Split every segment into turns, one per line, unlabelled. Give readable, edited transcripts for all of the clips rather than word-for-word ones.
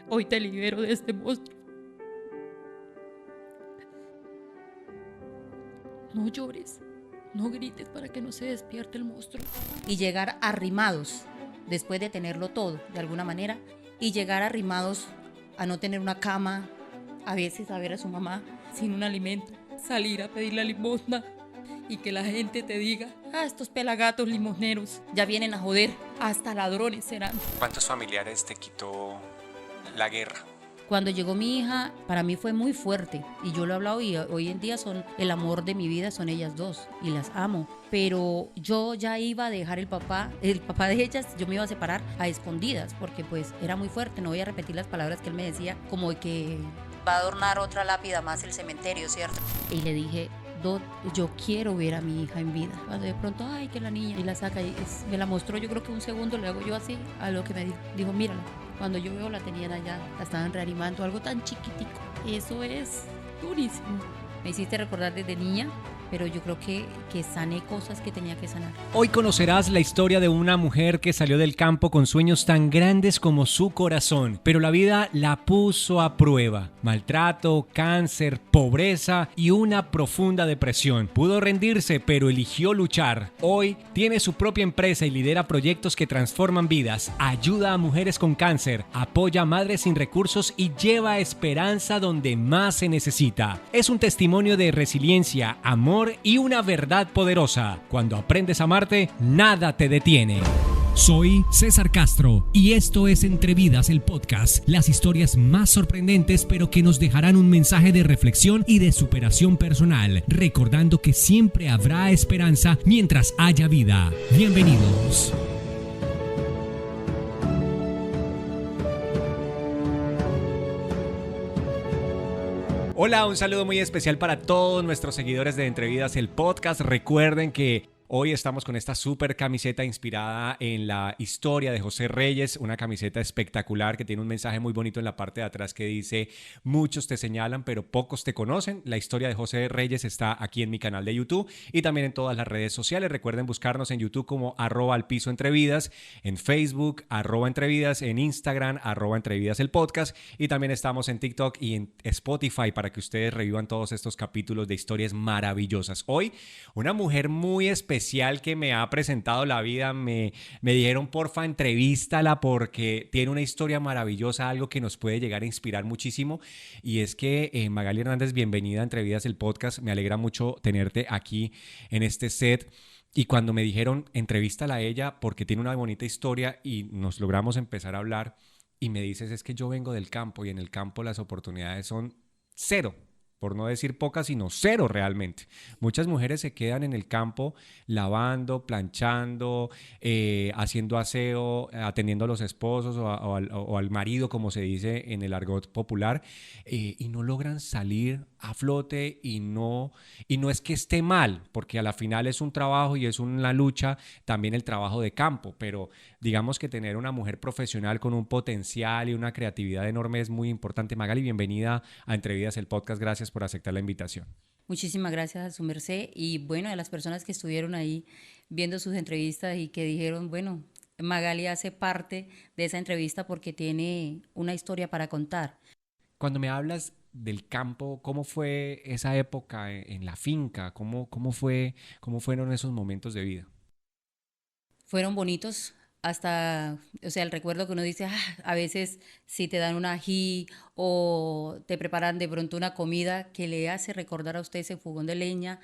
Hoy te libero de este monstruo. No llores, no grites para que no se despierte el monstruo.
Y llegar arrimados, después de tenerlo todo, de alguna manera, y llegar arrimados a no tener una cama, a veces a ver a su mamá
sin un alimento, salir a pedir la limosna y que la gente te diga: estos pelagatos limosneros ya vienen a joder, hasta ladrones serán.
¿Cuántos familiares te quitó la guerra?
Cuando llegó mi hija, para mí fue muy fuerte, y yo lo he hablado, y hoy en día son el amor de mi vida, son ellas dos, y las amo. Pero yo ya iba a dejar el papá de ellas, yo me iba a separar a escondidas, porque pues era muy fuerte. No voy a repetir las palabras que él me decía, como de que va a adornar otra lápida más el cementerio, ¿cierto? Y le dije: yo quiero ver a mi hija en vida. Cuando de pronto, ay, que la niña, y la saca, y me la mostró, yo creo que un segundo le hago yo así, a lo que me dijo, mírala. Cuando yo veo, la tenían allá, la estaban reanimando, algo tan chiquitico. Eso es durísimo. Me hiciste recordar desde niña, pero yo creo que sané cosas que tenía que sanar.
Hoy conocerás la historia de una mujer que salió del campo con sueños tan grandes como su corazón, pero la vida la puso a prueba. Maltrato, cáncer, pobreza y una profunda depresión. Pudo rendirse, pero eligió luchar. Hoy tiene su propia empresa y lidera proyectos que transforman vidas, ayuda a mujeres con cáncer, apoya a madres sin recursos y lleva esperanza donde más se necesita. Es un testimonio de resiliencia, amor y una verdad poderosa. Cuando aprendes a amarte, nada te detiene.
Soy César Castro y esto es Entre Vidas, el podcast. Las historias más sorprendentes, pero que nos dejarán un mensaje de reflexión y de superación personal, recordando que siempre habrá esperanza mientras haya vida. Bienvenidos.
Hola, un saludo muy especial para todos nuestros seguidores de Entre Vidas, el podcast. Recuerden que hoy estamos con esta súper camiseta inspirada en la historia de José Reyes, una camiseta espectacular que tiene un mensaje muy bonito en la parte de atrás que dice: muchos te señalan, pero pocos te conocen. La historia de José Reyes está aquí en mi canal de YouTube y también en todas las redes sociales. Recuerden buscarnos en YouTube como @alpisoentrevidas, en Facebook @entrevidas, en Instagram @entrevidas el podcast, y también estamos en TikTok y en Spotify para que ustedes revivan todos estos capítulos de historias maravillosas. Hoy, una mujer muy especial que me ha presentado la vida. Me dijeron: porfa, entrevístala porque tiene una historia maravillosa, algo que nos puede llegar a inspirar muchísimo. Y es que Magali Hernández, bienvenida a Entre Vidas, el podcast. Me alegra mucho tenerte aquí en este set. Y cuando me dijeron: entrevístala a ella porque tiene una bonita historia, y nos logramos empezar a hablar, y me dices: es que yo vengo del campo y en el campo las oportunidades son cero. Por no decir pocas, sino cero realmente. Muchas mujeres se quedan en el campo lavando, planchando, haciendo aseo, atendiendo a los esposos o al marido, como se dice en el argot popular, y no logran salir a flote. Y no es que esté mal, porque a la final es un trabajo y es una lucha también el trabajo de campo, pero digamos que tener una mujer profesional con un potencial y una creatividad enorme es muy importante. Magali, bienvenida a Entre Vidas, el podcast. Gracias por aceptar la invitación.
Muchísimas gracias a su merced, y bueno, a las personas que estuvieron ahí viendo sus entrevistas y que dijeron: bueno, Magali hace parte de esa entrevista porque tiene una historia para contar.
Cuando me hablas del campo, ¿cómo fue esa época en la finca? ¿Cómo fueron esos momentos de vida?
Fueron bonitos. Hasta, o sea, el recuerdo que uno dice: a veces si te dan un ají o te preparan de pronto una comida que le hace recordar a usted ese fogón de leña,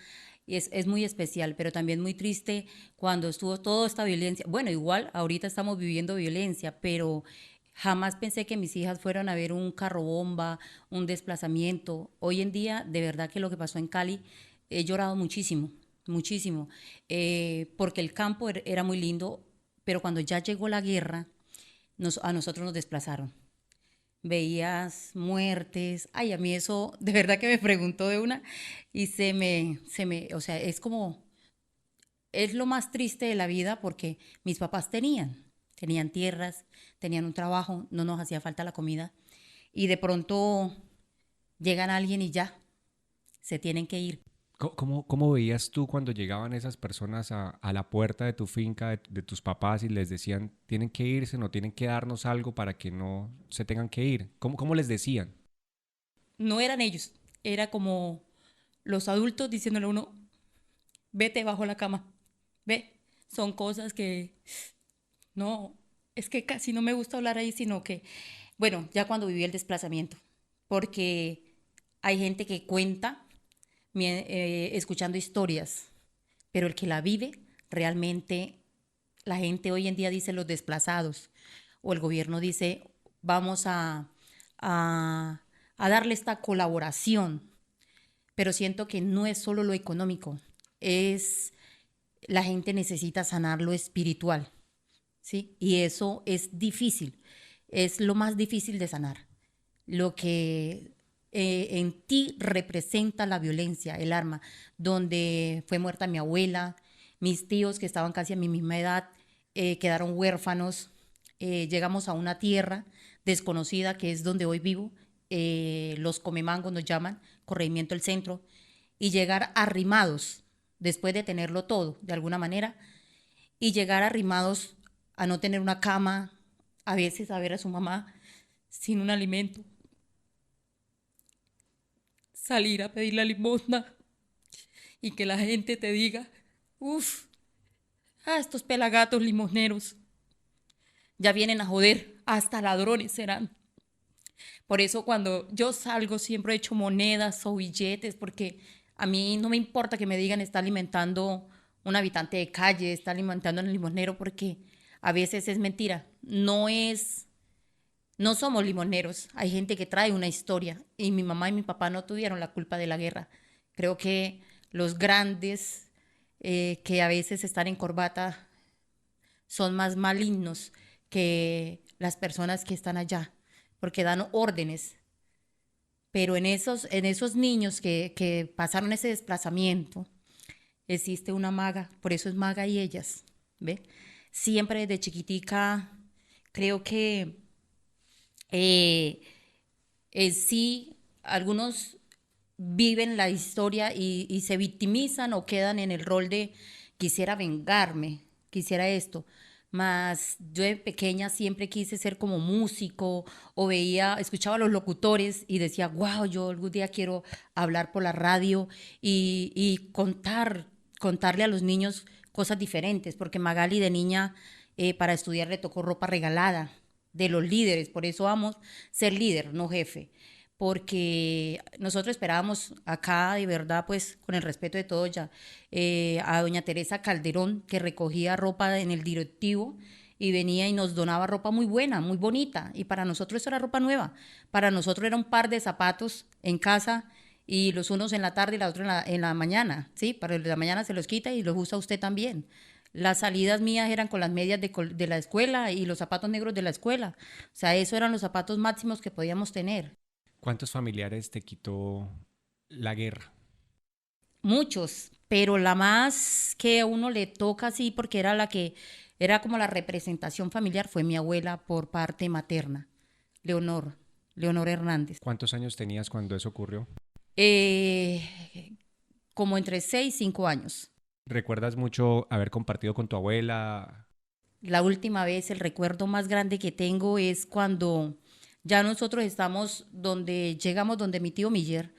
y es muy especial, pero también muy triste cuando estuvo toda esta violencia. Bueno, igual ahorita estamos viviendo violencia, pero jamás pensé que mis hijas fueran a ver un carro bomba, un desplazamiento. Hoy en día, de verdad que lo que pasó en Cali, he llorado muchísimo, muchísimo, porque el campo era muy lindo, pero cuando ya llegó la guerra, a nosotros nos desplazaron. Veías muertes. Ay, a mí eso de verdad que me preguntó de una, y o sea, es lo más triste de la vida, porque mis papás tenían tierras, tenían un trabajo, no nos hacía falta la comida, y de pronto llegan alguien y ya, se tienen que ir.
¿Cómo veías tú cuando llegaban esas personas a la puerta de tu finca, de tus papás y les decían, tienen que irse, no tienen que darnos algo para que no se tengan que ir? ¿Cómo les decían?
No eran ellos, era como los adultos diciéndole a uno, vete bajo la cama, ve. Son cosas que no, es que casi no me gusta hablar ahí, sino que, bueno, ya cuando viví el desplazamiento, porque hay gente que cuenta escuchando historias, pero el que la vive realmente, la gente hoy en día dice los desplazados, o el gobierno dice, vamos a, a darle esta colaboración, pero siento que no es solo lo económico, es la gente necesita sanar lo espiritual, ¿sí? Y eso es difícil, es lo más difícil de sanar. Lo que en ti representa la violencia, el arma, donde fue muerta mi abuela, mis tíos que estaban casi a mi misma edad, quedaron huérfanos, llegamos a una tierra desconocida que es donde hoy vivo, los Comemangos nos llaman, Corregimiento del Centro, y llegar arrimados, después de tenerlo todo, de alguna manera, y llegar arrimados a no tener una cama, a veces a ver a su mamá sin un alimento, salir a pedir la limosna y que la gente te diga, uff, estos pelagatos limosneros ya vienen a joder, hasta ladrones serán. Por eso cuando yo salgo siempre he hecho monedas o billetes, porque a mí no me importa que me digan está alimentando un habitante de calle, está alimentando a un limosnero, porque a veces es mentira. No somos limoneros. Hay gente que trae una historia y mi mamá y mi papá no tuvieron la culpa de la guerra. Creo que los grandes que a veces están en corbata son más malignos que las personas que están allá, porque dan órdenes. Pero en esos niños que pasaron ese desplazamiento, existe una maga, por eso es maga y ellas, ¿ve? Siempre desde chiquitica creo que eh, sí, algunos viven la historia y se victimizan o quedan en el rol de quisiera vengarme, quisiera esto. Mas yo de pequeña siempre quise ser como músico o escuchaba a los locutores y decía, wow, yo algún día quiero hablar por la radio y contarle a los niños cosas diferentes, porque Magali de niña para estudiar le tocó ropa regalada de los líderes, por eso vamos a ser líder, no jefe, porque nosotros esperábamos acá, de verdad, pues con el respeto de todos ya, a doña Teresa Calderón, que recogía ropa en el directivo y venía y nos donaba ropa muy buena, muy bonita, y para nosotros eso era ropa nueva, para nosotros era un par de zapatos en casa y los unos en la tarde y la otra en la mañana, ¿sí? Para el de la mañana se los quita y los usa usted también. Las salidas mías eran con las medias de la escuela y los zapatos negros de la escuela. O sea, esos eran los zapatos máximos que podíamos tener.
¿Cuántos familiares te quitó la guerra?
Muchos, pero la más que a uno le toca así, porque era la que era como la representación familiar, fue mi abuela por parte materna, Leonor, Leonor Hernández.
¿Cuántos años tenías cuando eso ocurrió?
Como entre 6 y 5 años.
¿Recuerdas mucho haber compartido con tu abuela?
La última vez, el recuerdo más grande que tengo es cuando ya nosotros llegamos donde mi tío Miller,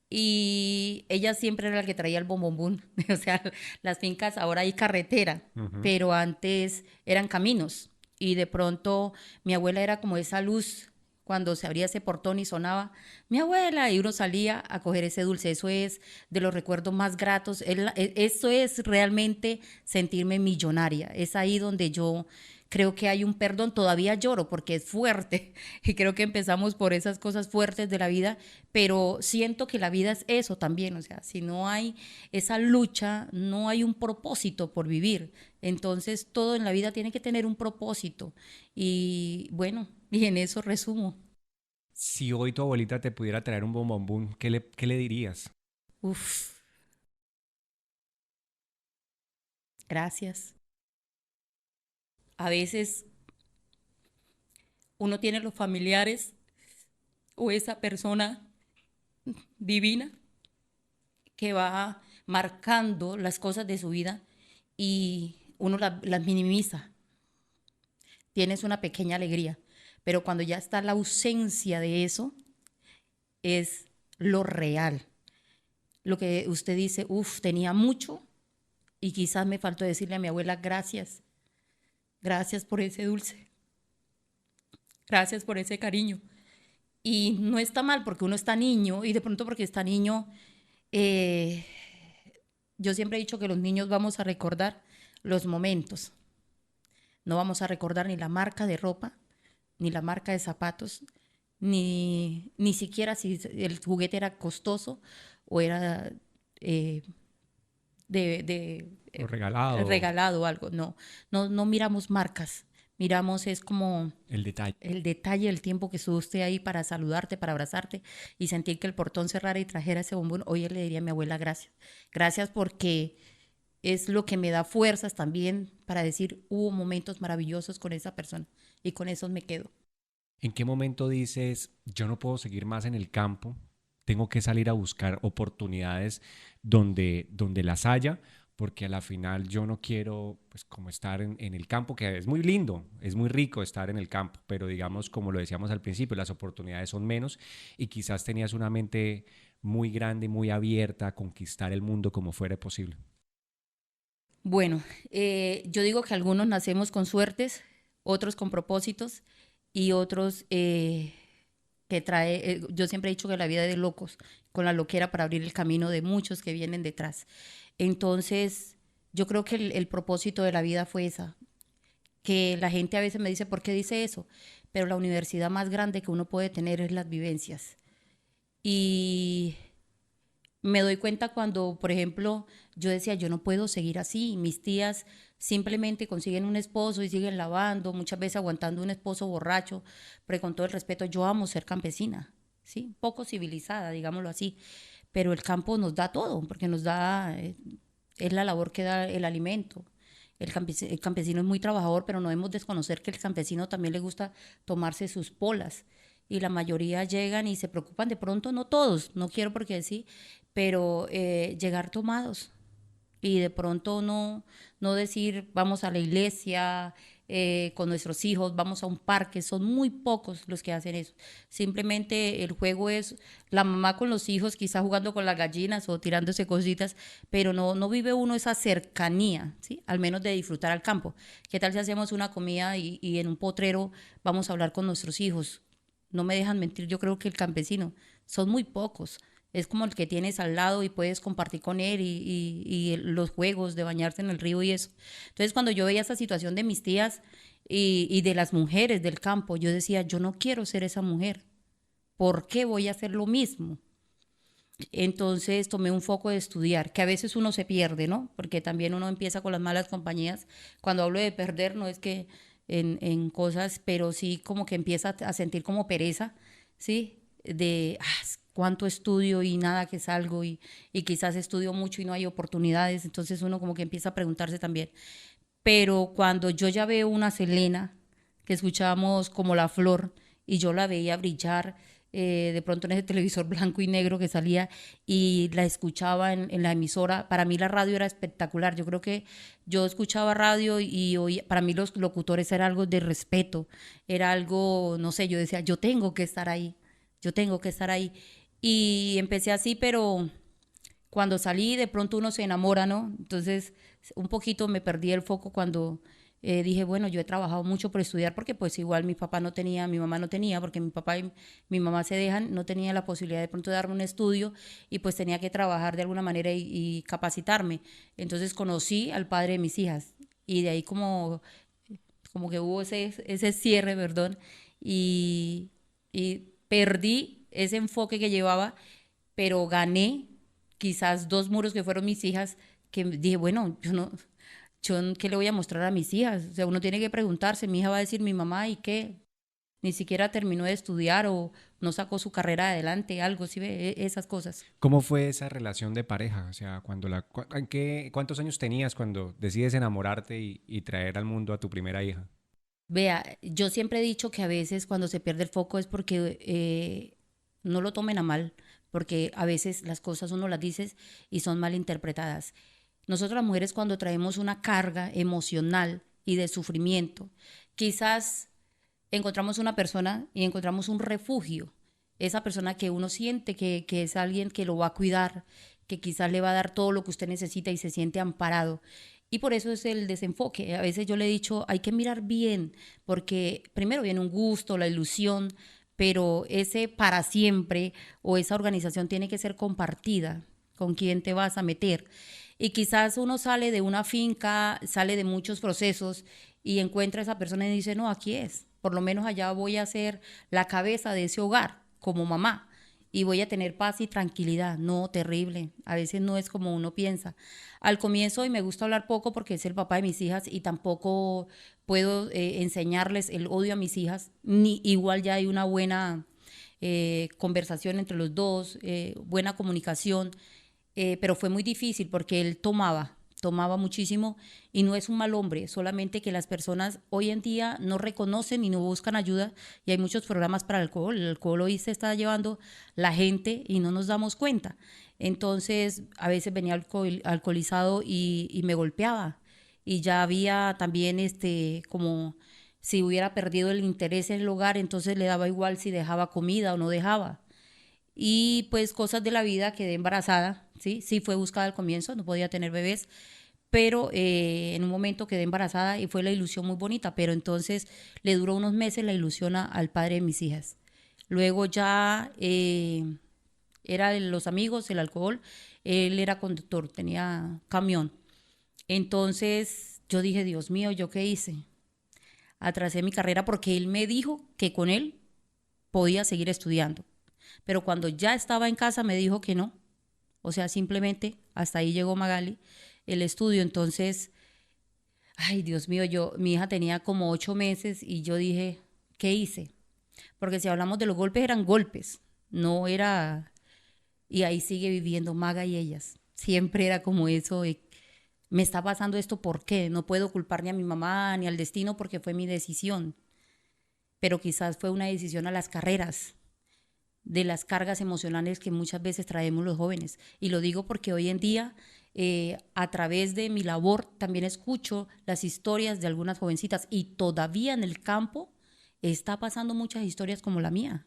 y ella siempre era la que traía el bombombún. O sea, las fincas, ahora hay carretera,
Ujú.
pero antes eran caminos. Y de pronto mi abuela era como esa luz cuando se abría ese portón y sonaba mi abuela y uno salía a coger ese dulce. Eso es de los recuerdos más gratos. Eso es realmente sentirme millonaria. Es ahí donde yo creo que hay un perdón. Todavía lloro porque es fuerte y creo que empezamos por esas cosas fuertes de la vida, pero siento que la vida es eso también. O sea, si no hay esa lucha, no hay un propósito por vivir. Entonces todo en la vida tiene que tener un propósito y bueno, y en eso resumo.
Si hoy tu abuelita te pudiera traer un bombombún, ¿qué le dirías?
Uf, gracias. A veces uno tiene los familiares o esa persona divina que va marcando las cosas de su vida y uno las minimiza. Tienes una pequeña alegría, pero cuando ya está la ausencia de eso, es lo real. Lo que usted dice, tenía mucho y quizás me faltó decirle a mi abuela gracias. Gracias por ese dulce. Gracias por ese cariño. Y no está mal porque uno está niño y de pronto porque está niño, yo siempre he dicho que los niños vamos a recordar los momentos. No vamos a recordar ni la marca de ropa, ni la marca de zapatos, ni siquiera si el juguete era costoso o era
O regalado.
regalado o algo. No miramos marcas. Miramos es como
El detalle.
el detalle, el tiempo que estuvo usted ahí para saludarte, para abrazarte y sentir que el portón cerrara y trajera ese bombón. Hoy le diría a mi abuela gracias. Gracias porque es lo que me da fuerzas también para decir hubo momentos maravillosos con esa persona y con esos me quedo.
¿En qué momento dices, yo no puedo seguir más en el campo, tengo que salir a buscar oportunidades donde las haya, porque a la final yo no quiero pues como estar en el campo, que es muy lindo, es muy rico estar en el campo, pero digamos, como lo decíamos al principio, las oportunidades son menos y quizás tenías una mente muy grande, muy abierta a conquistar el mundo como fuera posible?
Bueno, yo digo que algunos nacemos con suertes, otros con propósitos y otros que trae, yo siempre he dicho que la vida es de locos, con la loquera para abrir el camino de muchos que vienen detrás. Entonces, yo creo que el propósito de la vida fue esa, que la gente a veces me dice, ¿por qué dice eso? Pero la universidad más grande que uno puede tener es las vivencias. Y me doy cuenta cuando, por ejemplo, yo decía, yo no puedo seguir así. Mis tías simplemente consiguen un esposo y siguen lavando, muchas veces aguantando un esposo borracho, pero con todo el respeto, yo amo ser campesina, ¿sí? Poco civilizada, digámoslo así, pero el campo nos da todo, porque nos da, es la labor que da el alimento. El campesino es muy trabajador, pero no debemos desconocer que el campesino también le gusta tomarse sus polas. Y la mayoría llegan y se preocupan de pronto, no todos, no quiero porque sí, pero llegar tomados y de pronto no decir vamos a la iglesia con nuestros hijos, vamos a un parque, son muy pocos los que hacen eso. Simplemente el juego es la mamá con los hijos, quizá jugando con las gallinas o tirándose cositas, pero no vive uno esa cercanía, ¿sí? Al menos de disfrutar al campo. ¿Qué tal si hacemos una comida y en un potrero vamos a hablar con nuestros hijos? No me dejan mentir, yo creo que el campesino son muy pocos. Es como el que tienes al lado y puedes compartir con él y los juegos de bañarse en el río y eso. Entonces, cuando yo veía esa situación de mis tías y de las mujeres del campo, yo decía, yo no quiero ser esa mujer. ¿Por qué voy a hacer lo mismo? Entonces tomé un foco de estudiar, que a veces uno se pierde, ¿no? Porque también uno empieza con las malas compañías. Cuando hablo de perder, no es que en cosas, pero sí como que empieza a sentir como pereza, ¿sí? De cuánto estudio y nada que salgo y quizás estudio mucho y no hay oportunidades, entonces uno como que empieza a preguntarse también. Pero cuando yo ya veo una Selena, que escuchábamos como La Flor, y yo la veía brillar, de pronto en ese televisor blanco y negro que salía y la escuchaba en la emisora, para mí la radio era espectacular. Yo creo que yo escuchaba radio y oía, para mí los locutores era algo de respeto, era algo, no sé, yo decía, yo tengo que estar ahí, yo tengo que estar ahí. Y empecé así, pero cuando salí de pronto uno se enamora, ¿no? Entonces un poquito me perdí el foco cuando dije, bueno, yo he trabajado mucho por estudiar porque pues igual mi papá no tenía, mi mamá no tenía, porque mi papá y mi mamá se dejan, no tenía la posibilidad de pronto de darme un estudio y pues tenía que trabajar de alguna manera y capacitarme. Entonces conocí al padre de mis hijas y de ahí como que hubo ese cierre, perdón, y perdí ese enfoque que llevaba, pero gané quizás dos muros que fueron mis hijas, que dije, bueno, yo ¿qué le voy a mostrar a mis hijas? O sea, uno tiene que preguntarse, mi hija va a decir, mi mamá, ¿y qué? Ni siquiera terminó de estudiar o no sacó su carrera adelante, algo, ¿sí ve? Esas cosas.
¿Cómo fue esa relación de pareja? O sea, ¿cuántos años tenías cuando decides enamorarte y traer al mundo a tu primera hija?
Vea, yo siempre he dicho que a veces cuando se pierde el foco es porque no lo tomen a mal,
porque a veces las cosas uno las dice y son mal interpretadas. Nosotros las mujeres cuando traemos una carga emocional y de sufrimiento, quizás encontramos una persona y encontramos un refugio, esa persona que uno siente que es alguien que lo va a cuidar, que quizás le va a dar todo lo que usted necesita y se siente amparado. Y por eso es el desenfoque. A veces yo le he dicho, hay que mirar bien, porque primero viene un gusto, la ilusión, pero ese para siempre o esa organización tiene que ser compartida con quién te vas a meter. Y quizás uno sale de una finca, sale de muchos procesos y encuentra a esa persona y dice, no, aquí es. Por lo menos allá voy a ser la cabeza de ese hogar como mamá y voy a tener paz y tranquilidad. No, terrible. A veces no es como uno piensa. Al comienzo, y me gusta hablar poco porque es el papá de mis hijas y tampoco puedo enseñarles el odio a mis hijas, ni igual ya hay una buena conversación entre los dos, buena comunicación, pero fue muy difícil porque él tomaba muchísimo y no es un mal hombre, solamente que las personas hoy en día no reconocen y no buscan ayuda y hay muchos programas para el alcohol hoy se está llevando la gente y no nos damos cuenta. Entonces a veces venía alcoholizado y me golpeaba y ya había también como si hubiera perdido el interés en el hogar, entonces le daba igual si dejaba comida o no dejaba. Y pues cosas de la vida, quedé embarazada, ¿sí? Sí fue buscada al comienzo, no podía tener bebés, pero en un momento quedé embarazada y fue la ilusión muy bonita, pero entonces le duró unos meses la ilusión al padre de mis hijas. Luego ya era los amigos, el alcohol, él era conductor, tenía camión. Entonces yo dije, Dios mío, ¿yo qué hice? Atrasé mi carrera porque él me dijo que con él podía seguir estudiando. Pero cuando ya estaba en casa me dijo que no. O sea, simplemente hasta ahí llegó Magali, el estudio. Entonces, ay, Dios mío, mi hija tenía como 8 meses y yo dije, ¿qué hice? Porque si hablamos de los golpes, eran golpes, no era... Y ahí sigue viviendo Maga y ellas. Siempre era como eso, me está pasando esto, ¿por qué? No puedo culpar ni a mi mamá ni al destino porque fue mi decisión. Pero quizás fue una decisión a las carreras, de las cargas emocionales que muchas veces traemos los jóvenes. Y lo digo porque hoy en día, a través de mi labor, también escucho las historias de algunas jovencitas y todavía en el campo está pasando muchas historias como la mía.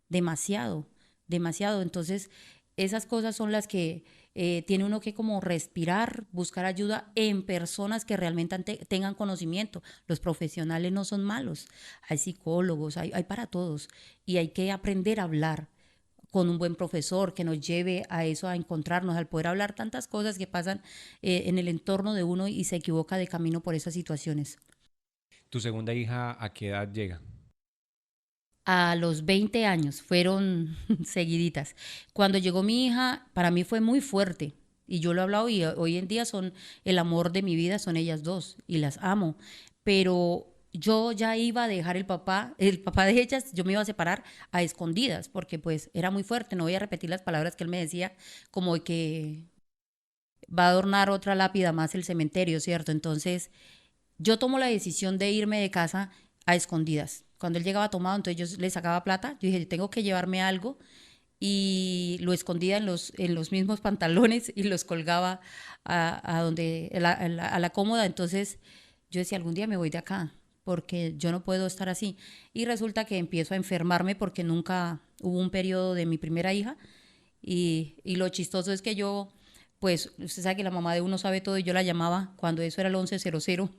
Demasiado, demasiado. Entonces, esas cosas son las que tiene uno que como respirar, buscar ayuda en personas que realmente tengan conocimiento. Los profesionales no son malos, hay psicólogos, hay para todos y hay que aprender a hablar con un buen profesor que nos lleve a eso, a encontrarnos, al poder hablar tantas cosas que pasan en el entorno de uno y se equivoca de camino por esas situaciones.
¿Tu segunda hija a qué edad llega?
A los 20 años, fueron seguiditas. Cuando llegó mi hija, para mí fue muy fuerte. Y yo lo he hablado y hoy en día son el amor de mi vida, son ellas dos y las amo. Pero yo ya iba a dejar el papá de ellas, yo me iba a separar a escondidas, porque pues era muy fuerte. No voy a repetir las palabras que él me decía, como que va a adornar otra lápida más el cementerio, ¿cierto? Entonces yo tomo la decisión de irme de casa a escondidas. Cuando él llegaba tomado, entonces yo le sacaba plata. Yo dije, tengo que llevarme algo. Y lo escondía en los mismos pantalones y los colgaba a la cómoda. Entonces yo decía, algún día me voy de acá, porque yo no puedo estar así. Y resulta que empiezo a enfermarme porque nunca hubo un periodo de mi primera hija. Y lo chistoso es que yo, pues, usted sabe que la mamá de uno sabe todo y yo la llamaba cuando eso era el 1100.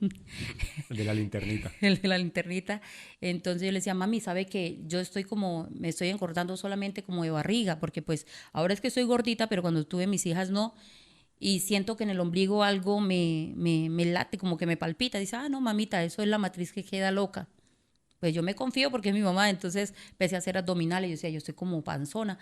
El de la linternita.
El de la linternita. Entonces yo le decía, mami, ¿sabe que yo me estoy engordando solamente como de barriga? Porque pues ahora es que soy gordita, pero cuando tuve mis hijas no. Y siento que en el ombligo algo me late, como que me palpita. Dice, no, mamita, eso es la matriz que queda loca. Pues yo me confío porque es mi mamá. Entonces empecé a hacer abdominales. Yo decía, yo estoy como panzona.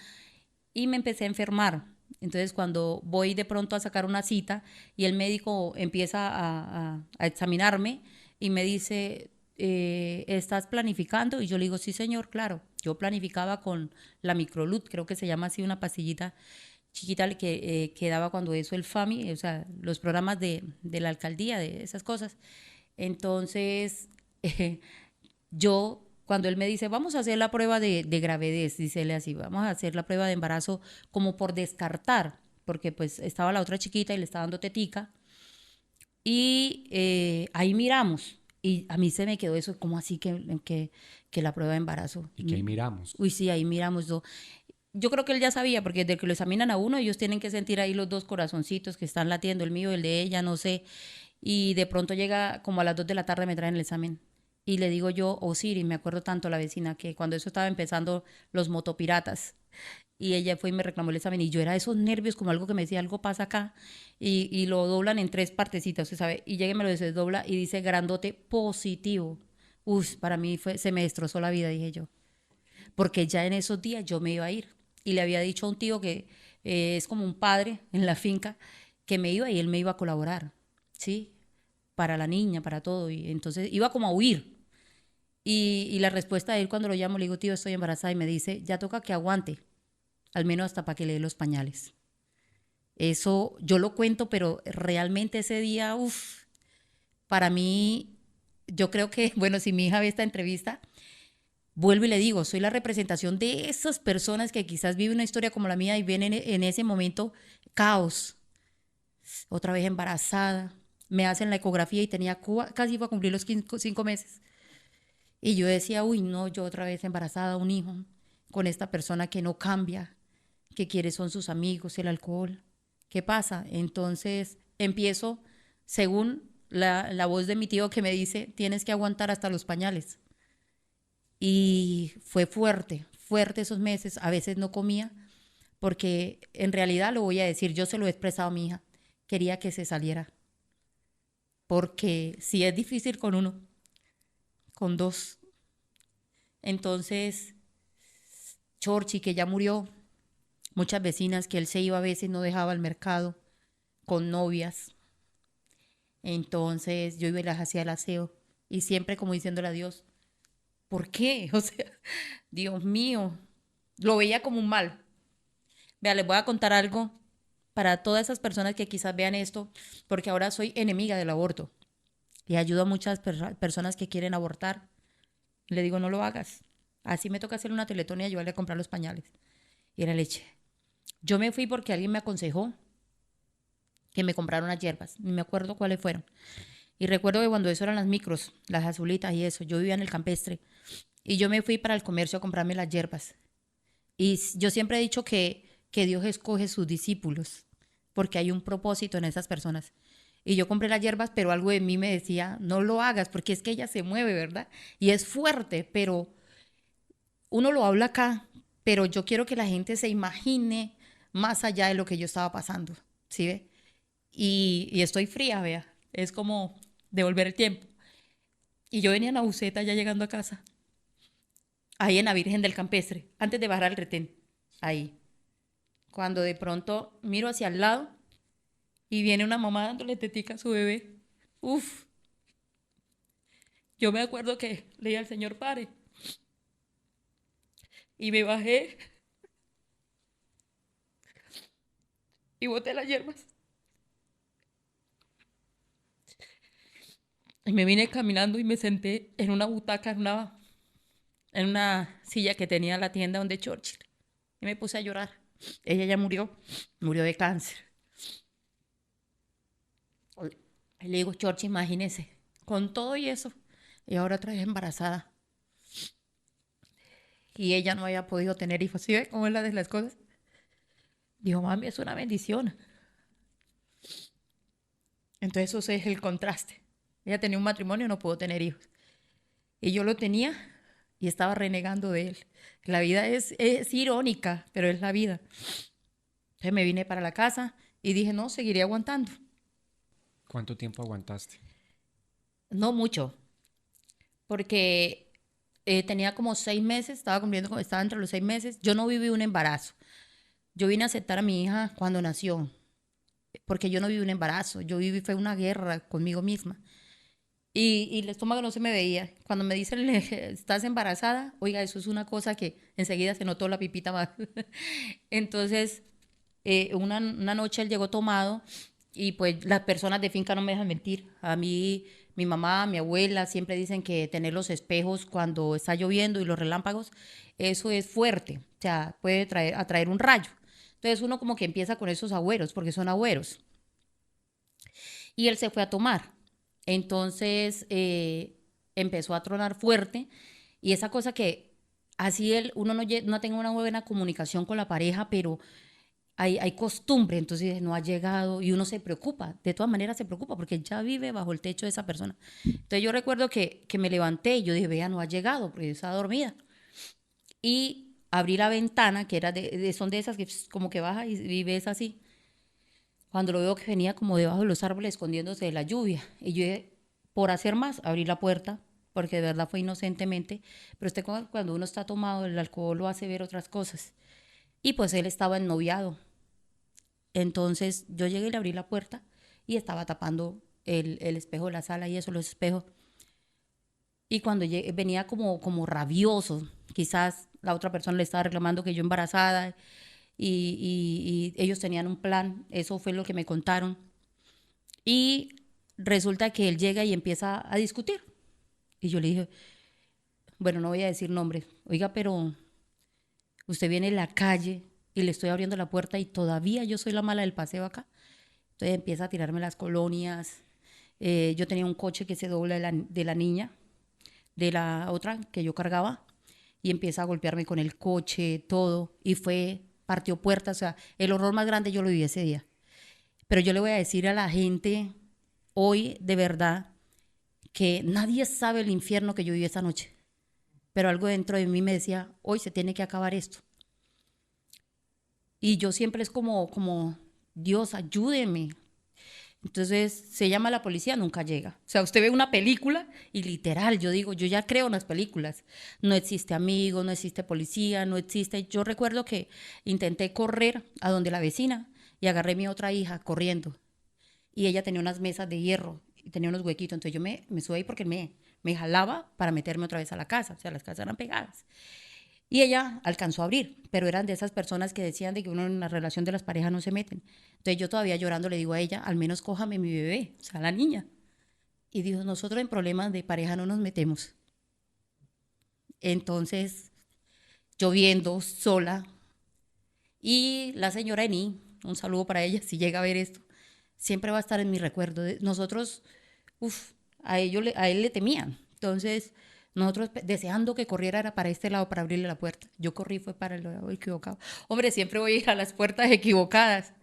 Y me empecé a enfermar. Entonces, cuando voy de pronto a sacar una cita y el médico empieza a examinarme y me dice, ¿estás planificando? Y yo le digo, sí, señor, claro. Yo planificaba con la Microlut, creo que se llama así, una pastillita chiquita que daba cuando eso el FAMI, o sea, los programas de la alcaldía, de esas cosas. Entonces, yo cuando él me dice, vamos a hacer la prueba de gravidez, dice él así, vamos a hacer la prueba de embarazo como por descartar, porque pues estaba la otra chiquita y le estaba dando tetica, y ahí miramos, y a mí se me quedó eso, como así que la prueba de embarazo.
Y que ahí miramos.
Uy, sí, ahí miramos. Yo creo que él ya sabía, porque desde que lo examinan a uno, ellos tienen que sentir ahí los dos corazoncitos que están latiendo, el mío, el de ella, no sé. Y de pronto llega como a las 2 de la tarde, me traen el examen. Y le digo yo, Siri, me acuerdo tanto la vecina, que cuando eso estaba empezando los motopiratas, y ella fue y me reclamó el examen, y yo era de esos nervios, como algo que me decía, algo pasa acá, y lo doblan en 3 partecitas, usted sabe, y llega y me lo desdobla y dice grandote positivo. Para mí se me destrozó la vida, dije yo, porque ya en esos días yo me iba a ir, y le había dicho a un tío que es como un padre en la finca, que me iba y él me iba a colaborar, ¿sí? Para la niña, para todo, y entonces iba como a huir. Y la respuesta de él cuando lo llamo, le digo, tío, estoy embarazada, y me dice, ya toca que aguante, al menos hasta para que le dé los pañales. Eso yo lo cuento, pero realmente ese día, para mí, yo creo que, bueno, si mi hija ve esta entrevista, vuelvo y le digo, soy la representación de esas personas que quizás viven una historia como la mía y ven en ese momento caos. Otra vez embarazada, me hacen la ecografía y tenía casi iba a cumplir los 5 meses. Y yo decía, uy, no, yo otra vez embarazada, un hijo, con esta persona que no cambia, que quiere son sus amigos, el alcohol. ¿Qué pasa? Entonces empiezo, según la voz de mi tío que me dice, tienes que aguantar hasta los pañales. Y fue fuerte, fuerte esos meses. A veces no comía, porque en realidad lo voy a decir, yo se lo he expresado a mi hija, quería que se saliera. Porque si es difícil con uno, con 2. Entonces, Chorchi, que ya murió, muchas vecinas que él se iba a veces, no dejaba al mercado con novias. Entonces yo iba y las hacía el aseo y siempre como diciéndole a Dios, ¿por qué? O sea, Dios mío, lo veía como un mal. Vea, les voy a contar algo para todas esas personas que quizás vean esto, porque ahora soy enemiga del aborto y ayudo a muchas personas que quieren abortar. Le digo, no lo hagas. Así me toca hacer una teletón y ayudarle a comprar los pañales y la leche. Yo me fui porque alguien me aconsejó que me compraron unas hierbas. Ni me acuerdo cuáles fueron. Y recuerdo que cuando eso eran las micros, las azulitas y eso, yo vivía en el campestre. Y yo me fui para el comercio a comprarme las hierbas. Y yo siempre he dicho que Dios escoge sus discípulos, porque hay un propósito en esas personas. Y yo compré las hierbas, pero algo de mí me decía, no lo hagas, porque es que ella se mueve, ¿verdad? Y es fuerte, pero uno lo habla acá, pero yo quiero que la gente se imagine más allá de lo que yo estaba pasando, ¿sí ve? Y estoy fría, vea, es como devolver el tiempo. Y yo venía en la buseta ya llegando a casa, ahí en la Virgen del Campestre, antes de bajar al retén, ahí. Cuando de pronto miro hacia el lado y viene una mamá dándole tetica a su bebé. Uf, yo me acuerdo que leía al Señor, pare. Y me bajé y boté las hierbas. Y me vine caminando y me senté en una butaca, en una silla que tenía en la tienda donde Churchill. Y me puse a llorar. Ella ya murió de cáncer. Y le digo, Churchill, imagínese, con todo y eso, y ahora otra vez embarazada. Y ella no había podido tener hijos. ¿Sí ve cómo es la de las cosas? Dijo, mami, es una bendición. Entonces eso es el contraste. Ella tenía un matrimonio y no pudo tener hijos. Y yo lo tenía y estaba renegando de él. La vida es irónica, pero es la vida. Entonces me vine para la casa y dije, no, seguiré aguantando.
¿Cuánto tiempo aguantaste?
No mucho, porque tenía como 6 meses, estaba entre los 6 meses. Yo no viví un embarazo. Yo vine a aceptar a mi hija cuando nació, porque yo no viví un embarazo. Fue una guerra conmigo misma. Y el estómago no se me veía. Cuando me dicen, estás embarazada, oiga, eso es una cosa que enseguida se notó la pipita más. Entonces, una noche él llegó tomado y pues las personas de finca no me dejan mentir. A mí
Mi mamá, mi abuela siempre dicen que tener los espejos cuando está lloviendo y los relámpagos, eso es fuerte, o sea, puede atraer un rayo. Entonces uno como que empieza con esos agüeros, porque son agüeros. Y él se fue a tomar. Entonces empezó a tronar fuerte y esa cosa que así uno no tenga una buena comunicación con la pareja, pero hay costumbre, entonces no ha llegado y uno se preocupa, de todas maneras se preocupa porque ya vive bajo el techo de esa persona. Entonces yo recuerdo que me levanté y yo dije, vea, no ha llegado porque yo estaba dormida. Y abrí la ventana, que era son de esas que como que baja y ves así. Cuando lo veo que venía como debajo de los árboles escondiéndose de la lluvia. Y yo, por hacer más, abrí la puerta, porque de verdad fue inocentemente. Pero usted cuando uno está tomado, el alcohol lo hace ver otras cosas. Y pues él estaba ennoviado. Entonces yo llegué y le abrí la puerta y estaba tapando el espejo de la sala y eso, los espejos. Y cuando venía como rabioso, quizás la otra persona le estaba reclamando que yo embarazada y ellos tenían un plan, eso fue lo que me contaron. Y resulta que él llega y empieza a discutir. Y yo le dije, bueno, no voy a decir nombres, oiga, pero usted viene en la calle y le estoy abriendo la puerta y todavía yo soy la mala del paseo acá. Entonces empieza a tirarme las colonias. Yo tenía un coche que se dobla de la niña, de la otra que yo cargaba, y empieza a golpearme con el coche, todo, y partió puertas, o sea, el horror más grande yo lo viví ese día. Pero yo le voy a decir a la gente hoy, de verdad, que nadie sabe el infierno que yo viví esa noche, pero algo dentro de mí me decía, hoy se tiene que acabar esto. Y yo siempre es como Dios, ayúdeme. Entonces se llama a la policía, nunca llega. O sea, usted ve una película y literal, yo digo, yo ya creo en las películas. No existe amigo, no existe policía, no existe. Yo recuerdo que intenté correr a donde la vecina y agarré a mi otra hija corriendo. Y ella tenía unas mesas de hierro y tenía unos huequitos. Entonces yo me subí ahí porque me jalaba para meterme otra vez a la casa. O sea, las casas eran pegadas. Y ella alcanzó a abrir, pero eran de esas personas que decían de que uno en la relación de las parejas no se meten. Entonces yo todavía llorando le digo a ella, al menos cójame mi bebé, o sea, la niña. Y dijo, nosotros en problemas de pareja no nos metemos. Entonces, lloviendo, sola. Y la señora Eni, un saludo para ella, si llega a ver esto, siempre va a estar en mi recuerdo. Nosotros, a él le temían. Entonces, nosotros deseando que corriera era para este lado, para abrirle la puerta. Yo corrí, fue para el lado equivocado. Hombre, siempre voy a ir a las puertas equivocadas.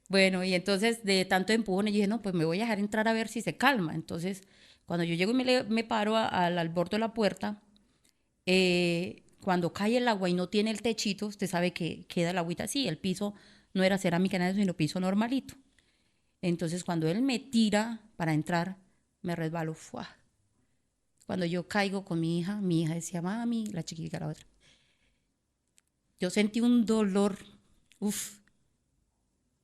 Bueno, y entonces de tanto empujón, yo dije, no, pues me voy a dejar entrar a ver si se calma. Entonces, cuando yo llego y me paro al borde de la puerta, cuando cae el agua y no tiene el techito, usted sabe que queda el agüita así, el piso no era cerámica nada, sino piso normalito. Entonces, cuando él me tira para entrar, me resbalo, ¡fua! Cuando yo caigo con mi hija decía, mami, la chiquita, la otra. Yo sentí un dolor,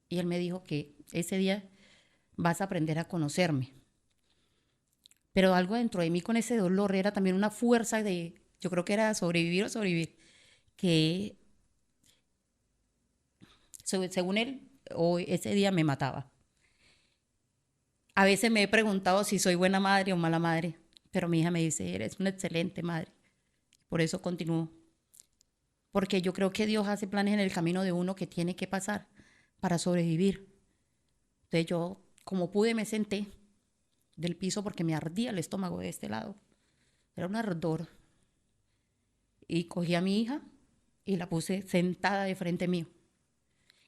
y él me dijo que ese día vas a aprender a conocerme. Pero algo dentro de mí con ese dolor era también una fuerza yo creo que era sobrevivir o sobrevivir, que según él, ese día me mataba. A veces me he preguntado si soy buena madre o mala madre, pero mi hija me dice, eres una excelente madre. Por eso continúo. Porque yo creo que Dios hace planes en el camino de uno que tiene que pasar para sobrevivir. Entonces yo, como pude, me senté del piso porque me ardía el estómago de este lado. Era un ardor. Y cogí a mi hija y la puse sentada de frente mío.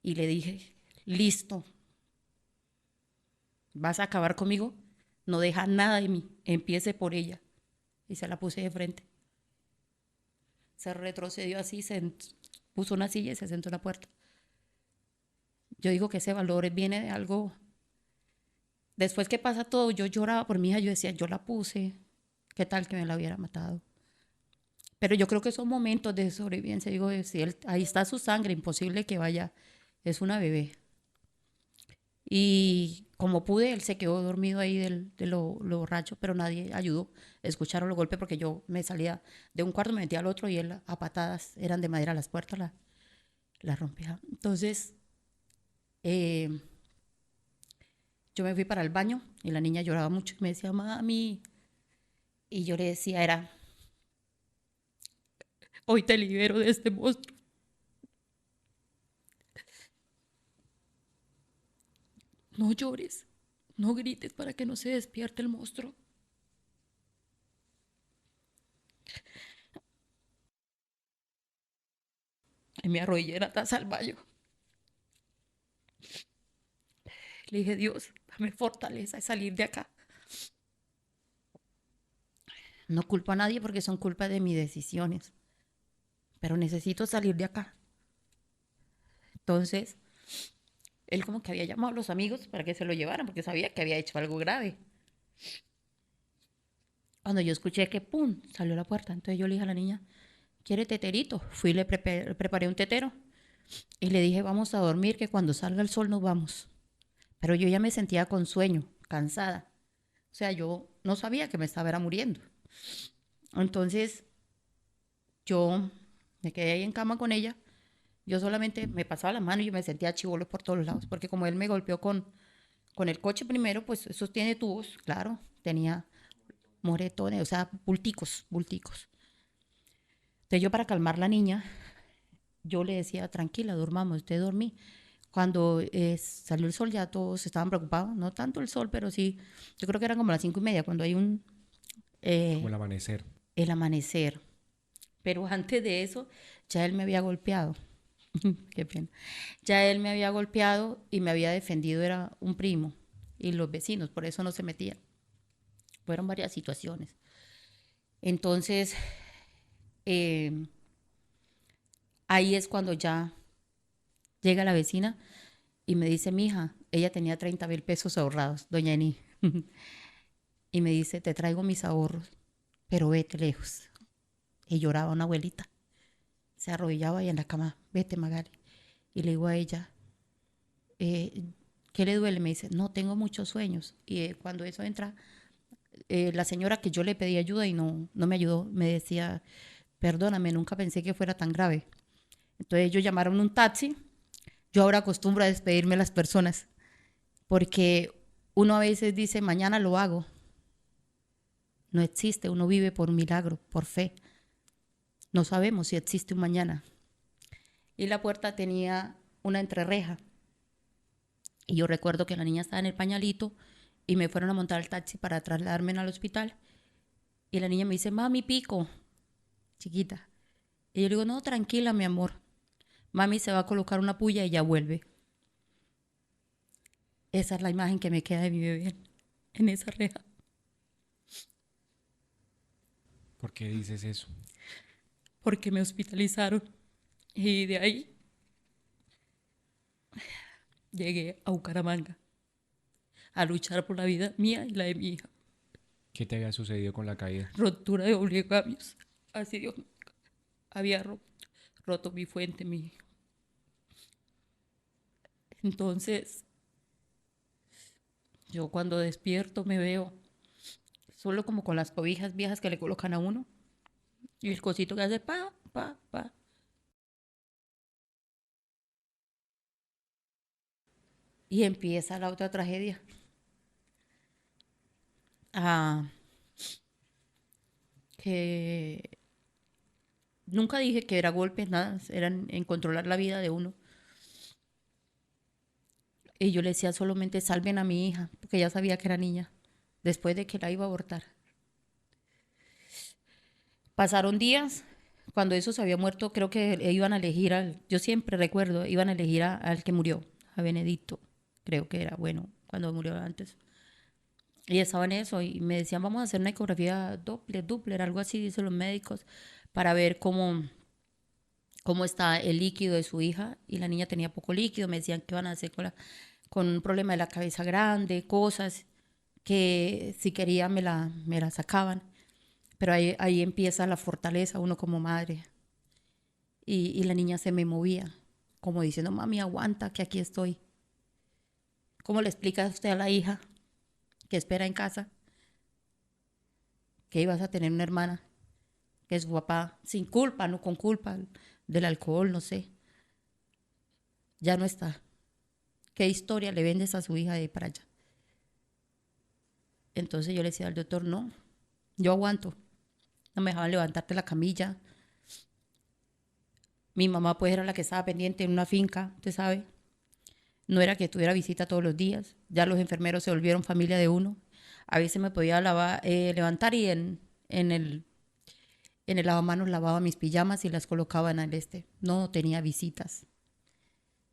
Y le dije, listo, ¿vas a acabar conmigo? No deja nada de mí, empiece por ella. Y se la puse de frente. Se retrocedió así, puso una silla y se sentó en la puerta. Yo digo que ese valor viene de algo. Después que pasa todo, yo lloraba por mi hija, yo decía, yo la puse, ¿qué tal que me la hubiera matado? Pero yo creo que son momentos de sobrevivencia. Digo, si ahí está su sangre, imposible que vaya, es una bebé. Y como pude, él se quedó dormido ahí de lo borracho, pero nadie ayudó. Escucharon los golpes porque yo me salía de un cuarto, me metía al otro y él a patadas, eran de madera las puertas, la rompía. Entonces, yo yo me fui para el baño y la niña lloraba mucho y me decía, mami. Y yo le decía, hoy te libero de este monstruo. No llores, no grites para que no se despierte el monstruo. Y me arrodillé en la taza al baño. Le dije, Dios, dame fortaleza de salir de acá. No culpo a nadie porque son culpa de mis decisiones, pero necesito salir de acá. Entonces, él como que había llamado a los amigos para que se lo llevaran porque sabía que había hecho algo grave. Cuando yo escuché que pum, salió la puerta, entonces yo le dije a la niña, ¿quiere teterito? Fui y le preparé un tetero y le dije, vamos a dormir, que cuando salga el sol nos vamos. Pero yo ya me sentía con sueño, cansada. O sea, yo no sabía que me estaba muriendo. Entonces, yo me quedé ahí en cama con ella. Yo solamente me pasaba la mano y yo me sentía chivolos por todos lados, porque como él me golpeó con el coche primero, pues eso tiene tubos, claro, tenía moretones, o sea, bulticos. Entonces yo para calmar a la niña, yo le decía, tranquila, durmamos, usted dormí. Cuando salió el sol ya todos estaban preocupados, no tanto el sol, pero sí, yo creo que eran como las 5:30 cuando hay
Como el amanecer.
el amanecer. Pero antes de eso, ya él me había golpeado. Qué pena. Ya él me había golpeado y me había defendido, era un primo y los vecinos, por eso no se metían. Fueron varias situaciones. Entonces, ahí es cuando ya llega la vecina y me dice, mija, ella tenía 30,000 pesos ahorrados, doña Eni. Y me dice, te traigo mis ahorros, pero vete lejos. Y lloraba una abuelita. Se arrodillaba ahí en la cama, vete Magali. Y le digo a ella, ¿qué le duele? Me dice, no, tengo muchos sueños. Y cuando eso entra, la señora que yo le pedí ayuda y no me ayudó, me decía, perdóname, nunca pensé que fuera tan grave. Entonces ellos llamaron un taxi. Yo ahora acostumbro a despedirme de las personas, porque uno a veces dice, mañana lo hago. No existe, uno vive por un milagro, por fe. No sabemos si existe un mañana. Y la puerta tenía una entrereja. Y yo recuerdo que la niña estaba en el pañalito y me fueron a montar el taxi para trasladarme al hospital. Y la niña me dice, mami, pico, chiquita. Y yo le digo, no, tranquila, mi amor. Mami se va a colocar una puya y ya vuelve. Esa es la imagen que me queda de mi bebé en esa reja.
¿Por qué dices eso?
Porque me hospitalizaron. Y de ahí llegué a Bucaramanga a luchar por la vida mía y la de mi hija.
¿Qué te había sucedido con la caída?
Rotura de obligabios. Así Dios había roto mi fuente, mi hija. Entonces, yo cuando despierto me veo solo como con las cobijas viejas que le colocan a uno y el cosito que hace pa, pa, pa. Y empieza la otra tragedia. Que nunca dije que era golpes, nada, eran en controlar la vida de uno. Y yo le decía solamente salven a mi hija, porque ya sabía que era niña, después de que la iba a abortar. Pasaron días, cuando eso se había muerto, creo que iban a elegir yo siempre recuerdo, iban a elegir al que murió, a Benedicto, creo que era, bueno, cuando murió antes. Y estaba en eso y me decían, vamos a hacer una ecografía Doppler, algo así, dicen los médicos, para ver cómo está el líquido de su hija. Y la niña tenía poco líquido, me decían que iban a hacer con un problema de la cabeza grande, cosas que si quería me la sacaban. Pero ahí empieza la fortaleza, uno como madre. Y la niña se me movía, como diciendo, mami, aguanta, que aquí estoy. ¿Cómo le explica usted a la hija que espera en casa que ibas a tener una hermana, que su papá, sin culpa, no con culpa del alcohol, no sé, ya no está? ¿Qué historia le vendes a su hija de ahí para allá? Entonces yo le decía al doctor, no, yo aguanto. No me dejaban levantarte la camilla. Mi mamá pues era la que estaba pendiente en una finca, usted sabe. No era que tuviera visita todos los días. Ya los enfermeros se volvieron familia de uno. A veces me podía levantar y en el lavamanos lavaba mis pijamas y las colocaba en el este. No tenía visitas.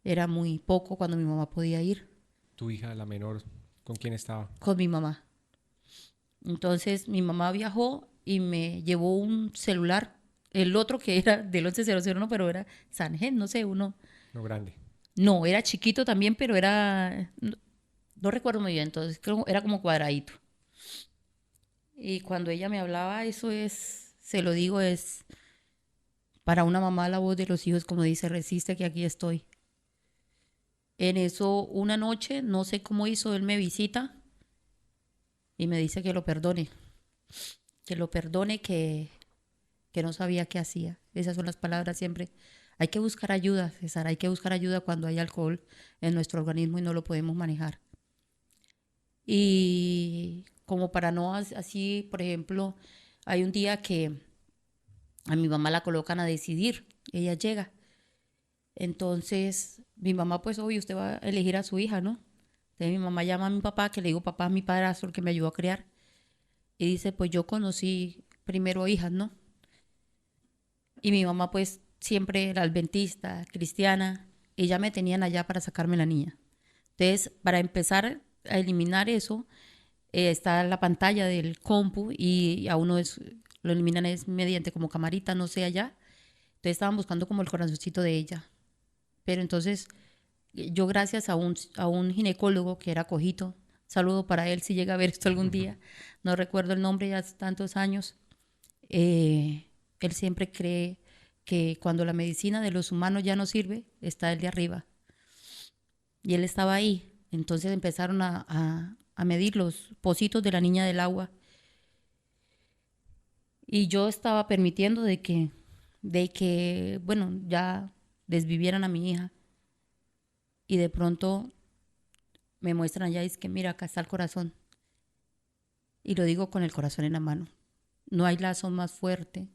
Era muy poco cuando mi mamá podía ir.
¿Tu hija, la menor, con quién estaba?
Con mi mamá. Entonces mi mamá viajó y me llevó un celular, el otro que era del 1100, pero era Sangen, no sé, uno.
No, grande.
No, era chiquito también, pero era, no recuerdo muy bien, entonces creo era como cuadradito. Y cuando ella me hablaba, eso es, se lo digo, es para una mamá la voz de los hijos, como dice, resiste que aquí estoy. En eso, una noche, no sé cómo hizo, él me visita y me dice que lo perdone, que no sabía qué hacía. Esas son las palabras siempre. Hay que buscar ayuda, César, hay que buscar ayuda cuando hay alcohol en nuestro organismo y no lo podemos manejar. Y como para no así, por ejemplo, hay un día que a mi mamá la colocan a decidir, ella llega. Entonces, mi mamá, pues, obvio, usted va a elegir a su hija, ¿no? Entonces, mi mamá llama a mi papá, que le digo, papá, mi padrastro, el que me ayudó a criar. Y dice, pues, yo conocí primero hijas, ¿no? Y mi mamá, pues, siempre era adventista, cristiana, y ya me tenían allá para sacarme la niña. Entonces, para empezar a eliminar eso, está la pantalla del compu y a uno lo eliminan es mediante como camarita, no sé, allá. Entonces estaban buscando como el corazoncito de ella. Pero entonces yo gracias a un ginecólogo que era Cojito, saludo para él si llega a ver esto algún día, no recuerdo el nombre ya hace tantos años, él siempre cree que cuando la medicina de los humanos ya no sirve, está el de arriba. Y él estaba ahí. Entonces empezaron a medir los pocitos de la niña del agua. Y yo estaba permitiendo de que, bueno, ya desvivieran a mi hija. Y de pronto me muestran ya, es que mira, acá está el corazón. Y lo digo con el corazón en la mano. No hay lazo más fuerte.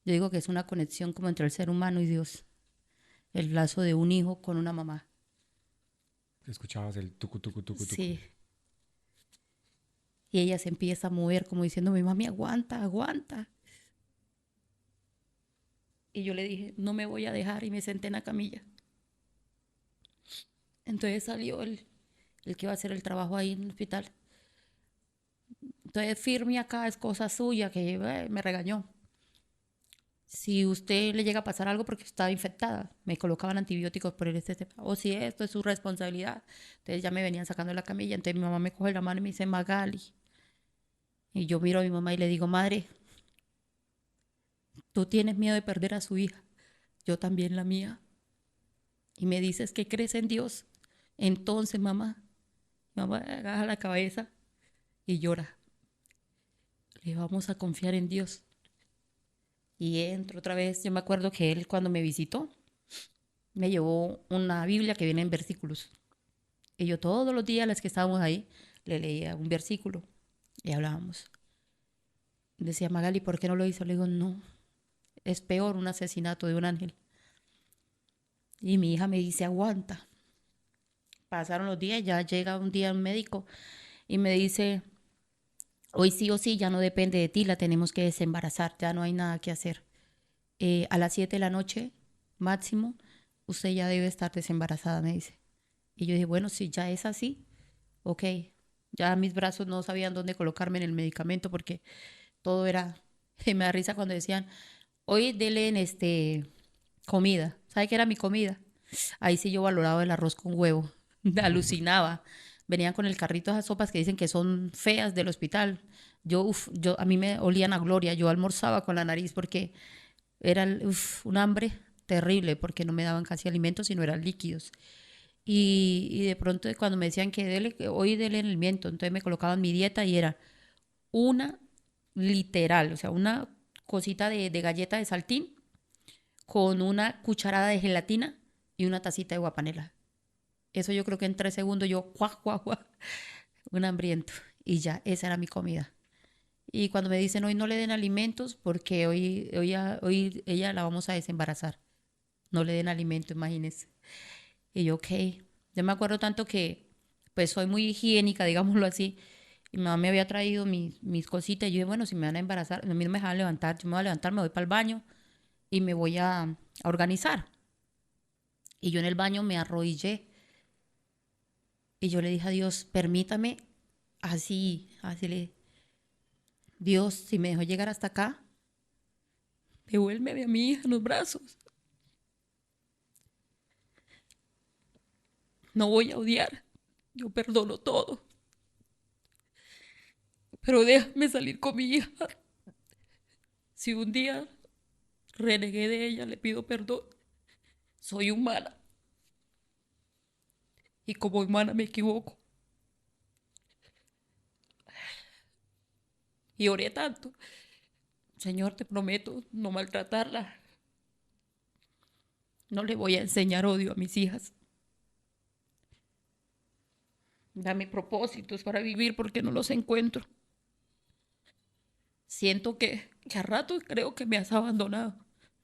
Yo digo que es una conexión como entre el ser humano y Dios. El lazo de un hijo con una mamá.
Escuchabas el tucu, tucu, tucu, tucu.
Sí. Y ella se empieza a mover como diciéndome, mami, aguanta, aguanta. Y yo le dije, no me voy a dejar, y me senté en la camilla. Entonces salió el que iba a hacer el trabajo ahí en el hospital. Entonces, firme acá, es cosa suya, que me regañó. Si usted le llega a pasar algo porque estaba infectada, me colocaban antibióticos por el este, o si esto es su responsabilidad. Entonces ya me venían sacando de la camilla, entonces mi mamá me coge la mano y me dice, Magali. Y yo miro a mi mamá y le digo, madre, tú tienes miedo de perder a su hija, yo también la mía. Y me dices que crees en Dios. Entonces, mamá agaja la cabeza y llora. Le vamos a confiar en Dios. Y entro otra vez. Yo me acuerdo que él cuando me visitó me llevó una Biblia que viene en versículos. Y yo todos los días, las que estábamos ahí, le leía un versículo y hablábamos. Decía, Magali, ¿por qué no lo hizo? Le digo, no, es peor un asesinato de un ángel. Y mi hija me dice, aguanta. Pasaron los días, ya llega un día un médico y me dice, hoy sí o sí, ya no depende de ti, la tenemos que desembarazar, ya no hay nada que hacer. A las 7 de la noche, máximo, usted ya debe estar desembarazada, me dice. Y yo dije, bueno, si ya es así, ok. Ya mis brazos no sabían dónde colocarme en el medicamento porque todo era, me da risa cuando decían, hoy dele en comida. ¿Sabe qué era mi comida? Ahí sí yo valoraba el arroz con huevo, alucinaba. Venían con el carrito esas sopas que dicen que son feas del hospital. A mí me olían a gloria. Yo almorzaba con la nariz porque era un hambre terrible porque no me daban casi alimentos, sino eran líquidos. Y de pronto cuando me decían que hoy dele en el viento, entonces me colocaban mi dieta y era una literal, o sea, una cosita de galleta de saltín con una cucharada de gelatina y una tacita de guapanela. Eso yo creo que en 3 segundos yo, un hambriento. y ya, esa era mi comida. Y cuando me dicen, hoy no le den alimentos porque hoy ella la vamos a desembarazar, no le den alimento, imagínense. Y yo, ok. Yo me acuerdo tanto que, pues, soy muy higiénica, digámoslo así. Y mi mamá me había traído mis cositas. Y yo dije, bueno, si me van a embarazar, a mí no me dejaban levantar. Yo me voy a levantar, me voy para el baño y me voy a organizar. Y yo en el baño me arrodillé. Y yo le dije a Dios, permítame, así le, Dios, si me dejó llegar hasta acá, devuélveme a mi hija en los brazos. No voy a odiar. Yo perdono todo. Pero déjame salir con mi hija. Si un día renegué de ella, le pido perdón. Soy humana. Y como humana me equivoco. Y oré tanto. Señor, te prometo no maltratarla. No le voy a enseñar odio a mis hijas. Dame propósitos para vivir porque no los encuentro. Siento que a rato creo que me has abandonado.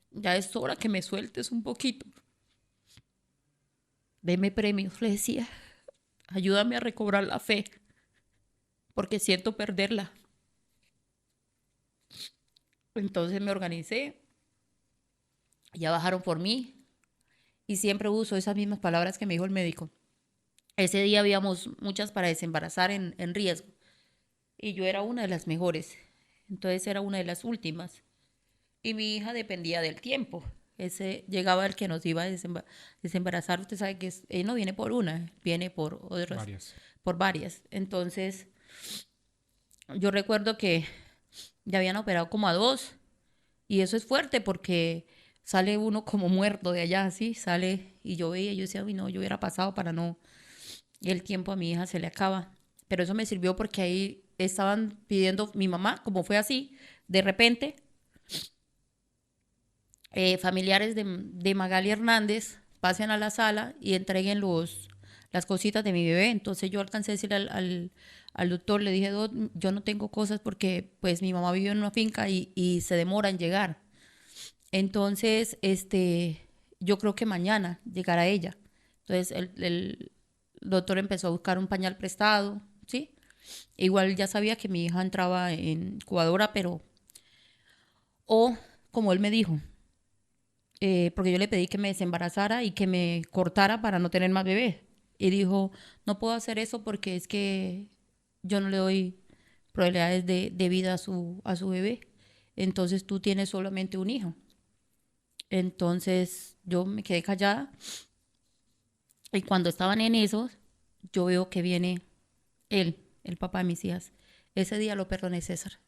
Ya es hora que me sueltes un poquito. Deme premios, le decía. Ayúdame a recobrar la fe, porque siento perderla. Entonces me organicé, ya bajaron por mí y siempre uso esas mismas palabras que me dijo el médico. Ese día habíamos muchas para desembarazar en riesgo y yo era una de las mejores, entonces era una de las últimas y mi hija dependía del tiempo. Ese llegaba el que nos iba a desembarazar. Usted sabe que él no viene por una, viene por otras,
Varias.
por varias. Entonces, yo recuerdo que ya habían operado como a dos y eso es fuerte porque sale uno como muerto de allá, así, sale y yo veía, yo decía, uy, no, yo hubiera pasado para no, y el tiempo a mi hija se le acaba. Pero eso me sirvió porque ahí estaban pidiendo, mi mamá, como fue así, de repente, familiares de Magali Hernández pasen a la sala y entreguen las cositas de mi bebé. Entonces yo alcancé a decirle al doctor, le dije, yo no tengo cosas porque pues mi mamá vive en una finca y se demora en llegar. Entonces, yo creo que mañana llegará ella. Entonces el doctor empezó a buscar un pañal prestado, ¿sí? Igual ya sabía que mi hija entraba en incubadora, pero, o como él me dijo, porque yo le pedí que me desembarazara y que me cortara para no tener más bebés. Y dijo, no puedo hacer eso porque es que yo no le doy probabilidades de vida a su bebé. Entonces tú tienes solamente un hijo. Entonces yo me quedé callada y cuando estaban en eso, yo veo que viene él, el papá de mis hijas. Ese día lo perdoné, César.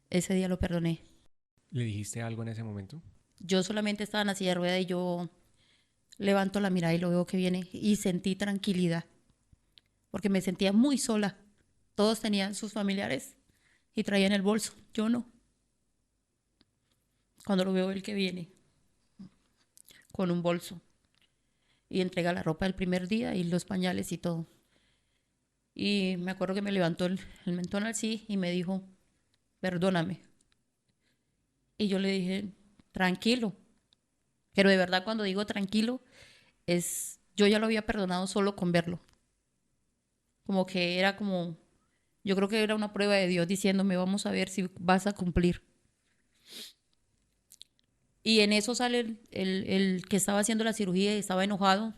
Ese día lo perdoné.
¿Le dijiste algo en ese momento?
Yo solamente estaba en la silla de rueda y yo levanto la mirada y lo veo que viene y sentí tranquilidad porque me sentía muy sola. Todos tenían sus familiares y traían el bolso, yo no. Cuando lo veo él que viene con un bolso y entrega la ropa del primer día y los pañales y todo. Y me acuerdo que me levantó el mentón así y me dijo, perdóname. Y yo le dije, tranquilo. Pero de verdad cuando digo tranquilo, yo ya lo había perdonado solo con verlo. Como que era como, yo creo que era una prueba de Dios diciéndome, vamos a ver si vas a cumplir. Y en eso sale el que estaba haciendo la cirugía y estaba enojado,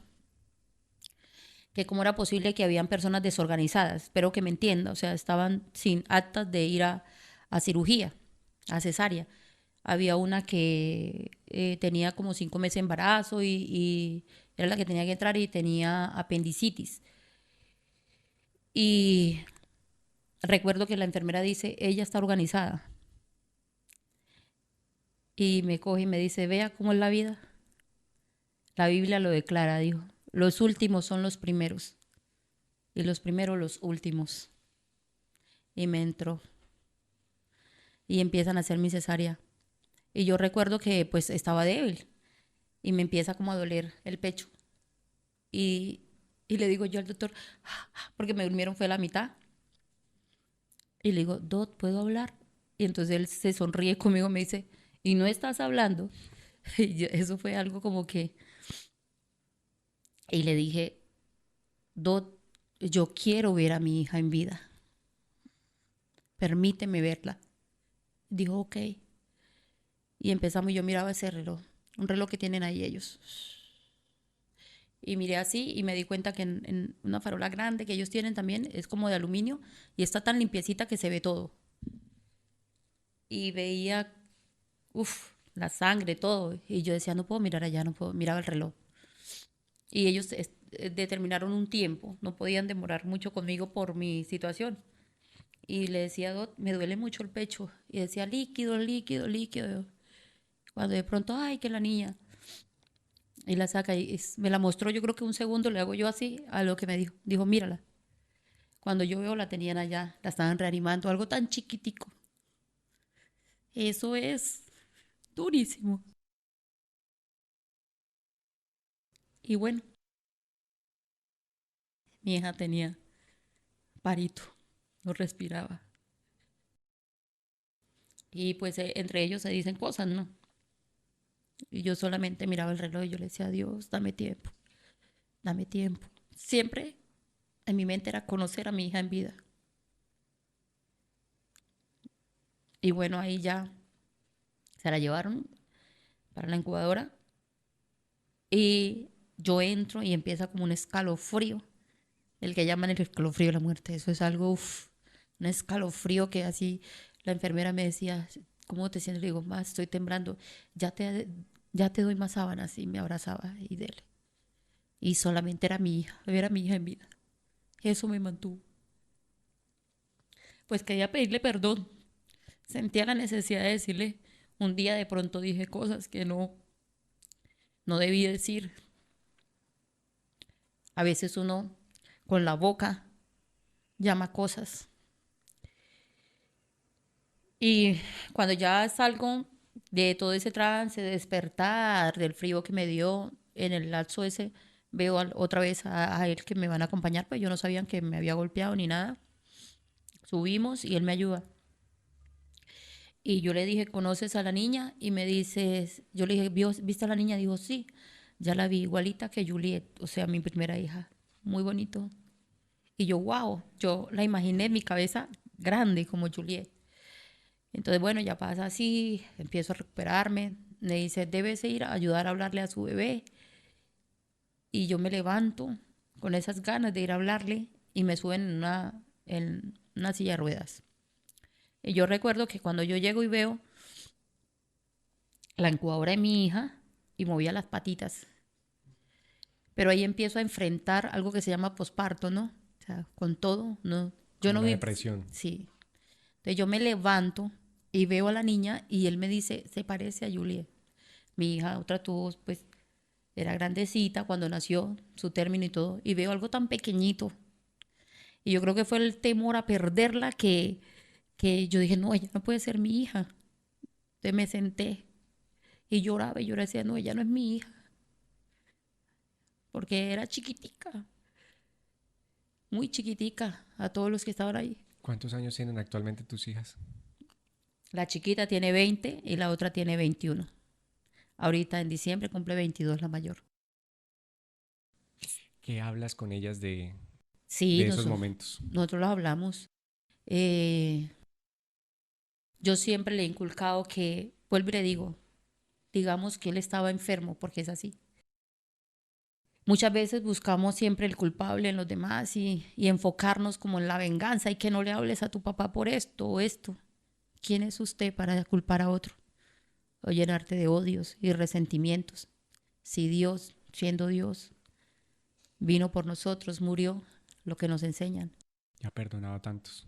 que cómo era posible que habían personas desorganizadas. Espero que me entienda, o sea, estaban sin actas de ir a cirugía, a cesárea. Había una que tenía como 5 meses de embarazo y era la que tenía que entrar y tenía apendicitis. Y recuerdo que la enfermera dice, ella está organizada. Y me coge y me dice, vea cómo es la vida. La Biblia lo declara, dijo. Los últimos son los primeros y los primeros los últimos. Y me entró y empiezan a hacer mi cesárea. Y yo recuerdo que pues estaba débil y me empieza como a doler el pecho. Y Y le digo yo al doctor, porque me durmieron fue a la mitad. Y le digo, Doc, ¿puedo hablar? Y entonces él se sonríe conmigo, me dice, ¿y no estás hablando? Eso fue algo como que... Y le dije, Doc, yo quiero ver a mi hija en vida. Permíteme verla. Dijo, ok. Y empezamos, yo miraba ese reloj, un reloj que tienen ahí ellos. Y miré así y me di cuenta que en una farola grande que ellos tienen también es como de aluminio y está tan limpiecita que se ve todo. Y veía, la sangre, todo. Y yo decía, no puedo mirar allá, no puedo. Miraba el reloj. Y ellos determinaron un tiempo, no podían demorar mucho conmigo por mi situación. Y le decía, Doc, me duele mucho el pecho. Y decía, líquido, líquido, líquido. Cuando de pronto, ay, que la niña. Y la saca y me la mostró, yo creo que un segundo le hago yo así a lo que me dijo. Dijo, mírala. Cuando yo veo la tenían allá, la estaban reanimando, algo tan chiquitico. Eso es durísimo. Y bueno, mi hija tenía parito, no respiraba. Y pues entre ellos se dicen cosas, ¿no? Y yo solamente miraba el reloj y yo le decía, Dios, dame tiempo, dame tiempo. Siempre en mi mente era conocer a mi hija en vida. Y bueno, ahí ya se la llevaron para la incubadora y yo entro y empieza como un escalofrío, el que llaman el escalofrío de la muerte. Eso es algo, un escalofrío que así la enfermera me decía, ¿cómo te sientes? Le digo, más estoy temblando, ya te doy más sábanas y me abrazaba y dele. Y solamente era mi hija, ver a mi hija en vida. Eso me mantuvo. Pues quería pedirle perdón. Sentía la necesidad de decirle, un día de pronto dije cosas que no debí decir. A veces uno con la boca llama cosas. Y cuando ya salgo de todo ese trance, de despertar, del frío que me dio en el lapso ese, veo otra vez a él que me van a acompañar, pues yo no sabían que me había golpeado ni nada. Subimos y él me ayuda. Y yo le dije, ¿conoces a la niña? Y me dice, yo le dije, ¿viste a la niña? Dijo, sí, ya la vi igualita que Juliet, o sea, mi primera hija. Muy bonito. Y yo, wow, yo la imaginé en mi cabeza grande como Juliet. Entonces, bueno, ya pasa así, empiezo a recuperarme. Me dice, debes ir a ayudar a hablarle a su bebé. Y yo me levanto con esas ganas de ir a hablarle y me suben en una silla de ruedas. Y yo recuerdo que cuando yo llego y veo la incubadora de mi hija y movía las patitas, pero ahí empiezo a enfrentar algo que se llama posparto, ¿no? O sea, con todo, ¿no? Yo
Como
no
una
vi.
depresión.
Sí. Entonces yo me levanto y veo a la niña y él me dice, se parece a Juliet. Mi hija, otra tuvo, pues, era grandecita cuando nació, su término y todo, y veo algo tan pequeñito. Y yo creo que fue el temor a perderla que yo dije, no, ella no puede ser mi hija. Entonces me senté y lloraba y yo decía, no, ella no es mi hija, porque era chiquitica, muy chiquitica a todos los que estaban ahí.
¿Cuántos años tienen actualmente tus hijas?
La chiquita tiene 20 y la otra tiene 21. Ahorita en diciembre cumple 22 la mayor.
¿Qué hablas con ellas
Sí,
de esos momentos?
nosotros los hablamos. Yo siempre le he inculcado que, vuelvo y le digo, digamos que él estaba enfermo, porque es así. Muchas veces buscamos siempre el culpable en los demás y enfocarnos como en la venganza y que no le hables a tu papá por esto o esto. ¿Quién es usted para culpar a otro o llenarte de odios y resentimientos? Si Dios, siendo Dios, vino por nosotros, murió, lo que nos enseñan,
Ya ha perdonado a tantos.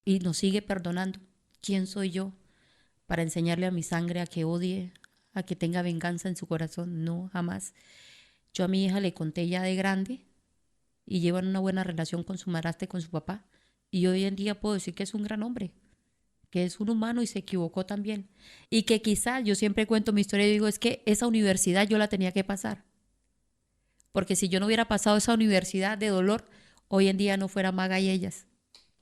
y nos sigue perdonando. ¿Quién soy yo para enseñarle a mi sangre a que odie, a que tenga venganza en su corazón? No, jamás. Yo a mi hija le conté ya de grande y llevan una buena relación con su madrastra y con su papá. Y hoy en día puedo decir que es un gran hombre, que es un humano y se equivocó también. Y que quizá, yo siempre cuento mi historia y digo, es que esa universidad yo la tenía que pasar. porque si yo no hubiera pasado esa universidad de dolor, hoy en día no fuera Maga y ellas,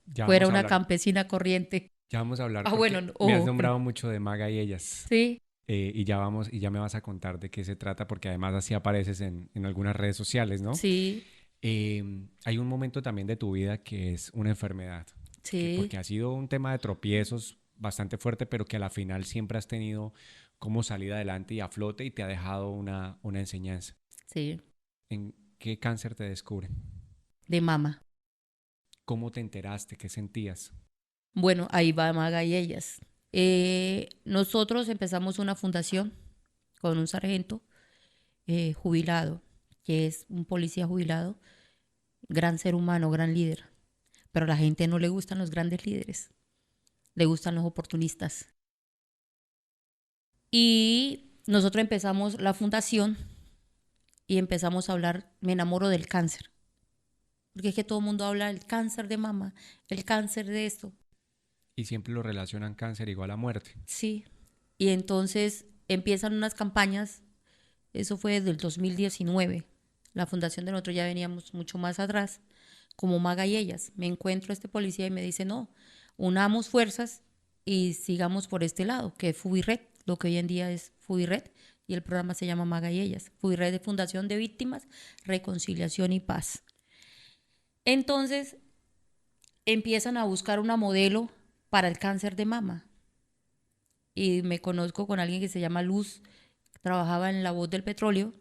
Ya
fuera
vamos a
una
hablar,
campesina corriente.
ya vamos a hablar
Ah,
porque
bueno,
me has
ojo,
nombrado mucho de Maga y ellas.
sí,
Y ya vamos, y ya me vas a contar de qué se trata, porque además así apareces en algunas redes sociales, ¿no?
sí,
Hay un momento también de tu vida que es una enfermedad,
sí,
porque ha sido un tema de tropiezos bastante fuerte, pero que a la final siempre has tenido cómo salir adelante y a flote y te ha dejado una enseñanza.
sí,
¿En qué cáncer te descubren?
de mama.
¿Cómo te enteraste? ¿Qué sentías?
Bueno, ahí va Maga y ellas. Nosotros empezamos una fundación con un sargento jubilado, que es un policía jubilado, gran ser humano, gran líder. Pero a la gente no le gustan los grandes líderes, le gustan los oportunistas. Y nosotros empezamos la fundación y empezamos a hablar, me enamoro del cáncer, porque es que todo el mundo habla del cáncer de mama, el cáncer de esto.
Y siempre lo relacionan cáncer igual a muerte.
Sí. Y entonces empiezan unas campañas, eso fue desde el 2019. La fundación de nosotros ya veníamos mucho más atrás, como Maga y ellas. Me encuentro a este policía y me dice, no, unamos fuerzas y sigamos por este lado, que es Fubired, lo que hoy en día es Fubired, y el programa se llama Maga y ellas. Fubired es Fundación de Víctimas, Reconciliación y Paz. Entonces empiezan a buscar una modelo para el cáncer de mama. Y me conozco con alguien que se llama Luz, que trabajaba en La Voz del Petróleo,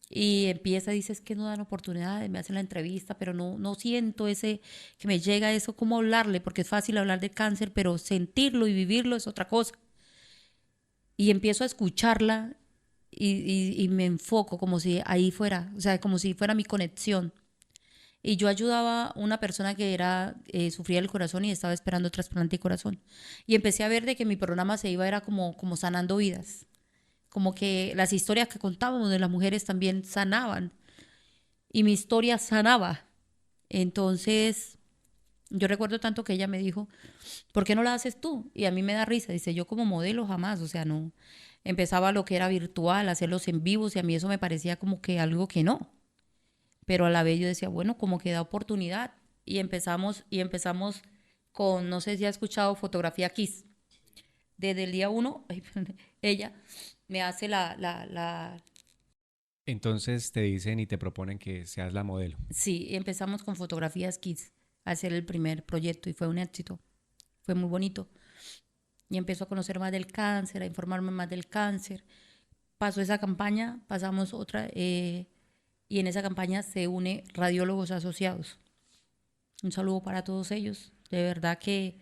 y empieza, dice, es que no dan oportunidades, me hacen la entrevista, pero no siento ese, que me llega eso, cómo hablarle, porque es fácil hablar de cáncer, pero sentirlo y vivirlo es otra cosa. Y empiezo a escucharla y me enfoco como si ahí fuera, o sea, como si fuera mi conexión. Y yo ayudaba a una persona que sufría del corazón y estaba esperando trasplante de corazón. Y empecé a ver de que mi programa se iba, era como sanando vidas. Como que las historias que contábamos de las mujeres también sanaban. Y mi historia sanaba. Entonces, yo recuerdo tanto que ella me dijo, ¿por qué no la haces tú? Y a mí me da risa. Dice, yo como modelo jamás, o sea, no. Empezaba lo que era virtual, hacerlos en vivos y a mí eso me parecía como que algo que no. Pero a la vez yo decía, bueno, como que da oportunidad. Y empezamos con, no sé si ha escuchado Fotografía Kiss. Desde el día uno, ella me hace
Entonces te dicen y te proponen que seas la modelo.
Sí, empezamos con Fotografías Kids a hacer el primer proyecto y fue un éxito. Fue muy bonito. Y empezó a conocer más del cáncer, a informarme más del cáncer. Pasó esa campaña, pasamos otra, y en esa campaña se une Radiólogos Asociados. Un saludo para todos ellos. De verdad que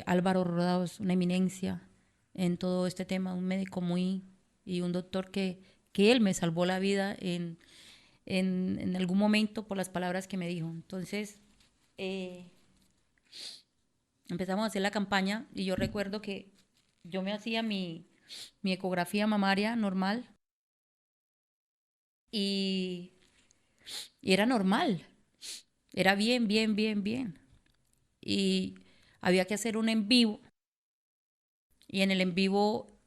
Álvaro Rodado es una eminencia en todo este tema, un médico y un doctor que él me salvó la vida en algún momento por las palabras que me dijo. Entonces, empezamos a hacer la campaña y yo recuerdo que yo me hacía mi ecografía mamaria normal y, y era normal, era bien, bien, bien, bien. Y había que hacer un en vivo y en el en vivo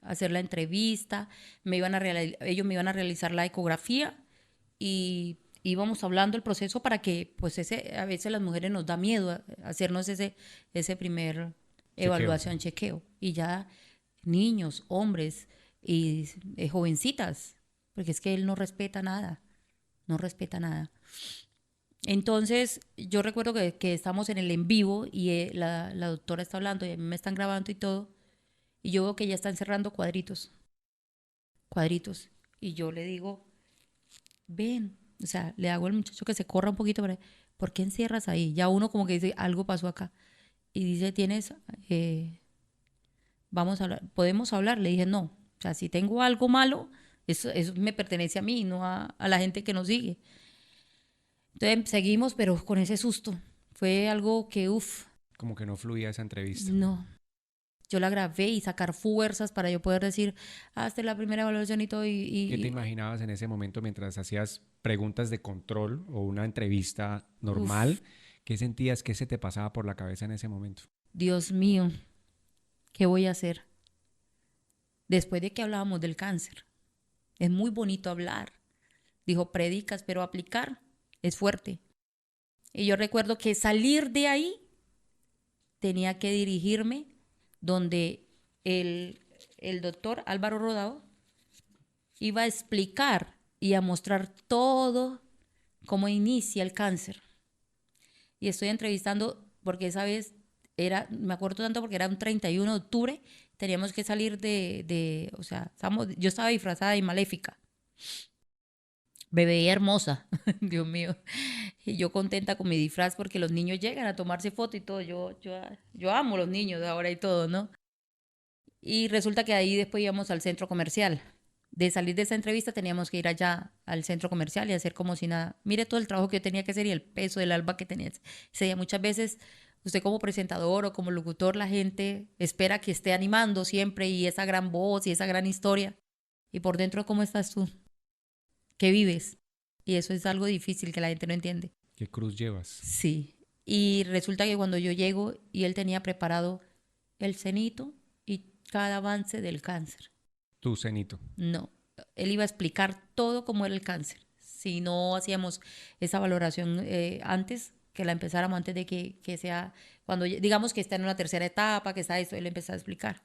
hacer la entrevista, ellos me iban a realizar la ecografía y íbamos hablando el proceso para que, pues a veces las mujeres nos da miedo hacernos ese primer evaluación, chequeo. Y ya niños, hombres y jovencitas, porque es que él no respeta nada, no respeta nada. Entonces, yo recuerdo que estamos en el en vivo y la doctora está hablando y a mí me están grabando y todo, y yo veo que ella está encerrando cuadritos, cuadritos, y yo le digo, ven, o sea, le hago al muchacho que se corra un poquito, ¿por qué encierras ahí? Ya uno como que dice, algo pasó acá, y dice, vamos a hablar, ¿podemos hablar? Le dije, no, o sea, si tengo algo malo, eso me pertenece a mí, no a la gente que nos sigue. Entonces seguimos, pero con ese susto. Fue algo que,
Como que no fluía esa entrevista.
no. Yo la grabé y sacar fuerzas para yo poder decir, hasta la primera evaluación y todo.
¿Qué te imaginabas en ese momento mientras hacías preguntas de control o una entrevista normal? ¿Qué sentías? ¿Qué se te pasaba por la cabeza en ese momento?
Dios mío, ¿qué voy a hacer? Después de que hablábamos del cáncer,
Es muy bonito hablar. Dijo, predicas, pero aplicar es fuerte. Y yo recuerdo que salir de ahí tenía que dirigirme donde el doctor Álvaro Rodado iba a explicar y a mostrar todo cómo inicia el cáncer. Y estoy entrevistando, porque esa vez me acuerdo tanto porque era un 31 de octubre, teníamos que salir o sea, yo estaba disfrazada y maléfica. Me veía hermosa, Dios mío. Y yo contenta con mi disfraz porque los niños llegan a tomarse foto y todo. Yo amo los niños de ahora y todo, ¿no? Y resulta que ahí después íbamos al centro comercial. De salir de esa entrevista teníamos que ir allá al centro comercial y hacer como si nada. Mire todo el trabajo que yo tenía que hacer y el peso del alba que tenía ese día. Muchas veces usted como presentador o como locutor, la gente espera que esté animando siempre y esa gran voz y esa gran historia. Y por dentro, ¿cómo estás tú? ¿Qué vives? Y eso es algo difícil que la gente no entiende.
¿Qué cruz llevas?
Sí. Y resulta que cuando yo llego y él tenía preparado el cenito y cada avance del cáncer.
Tu cenito.
No, él iba a explicar todo cómo era el cáncer. Si no hacíamos esa valoración antes, que la empezáramos antes de que sea, cuando digamos que está en una tercera etapa, que está eso, él empezó a explicar.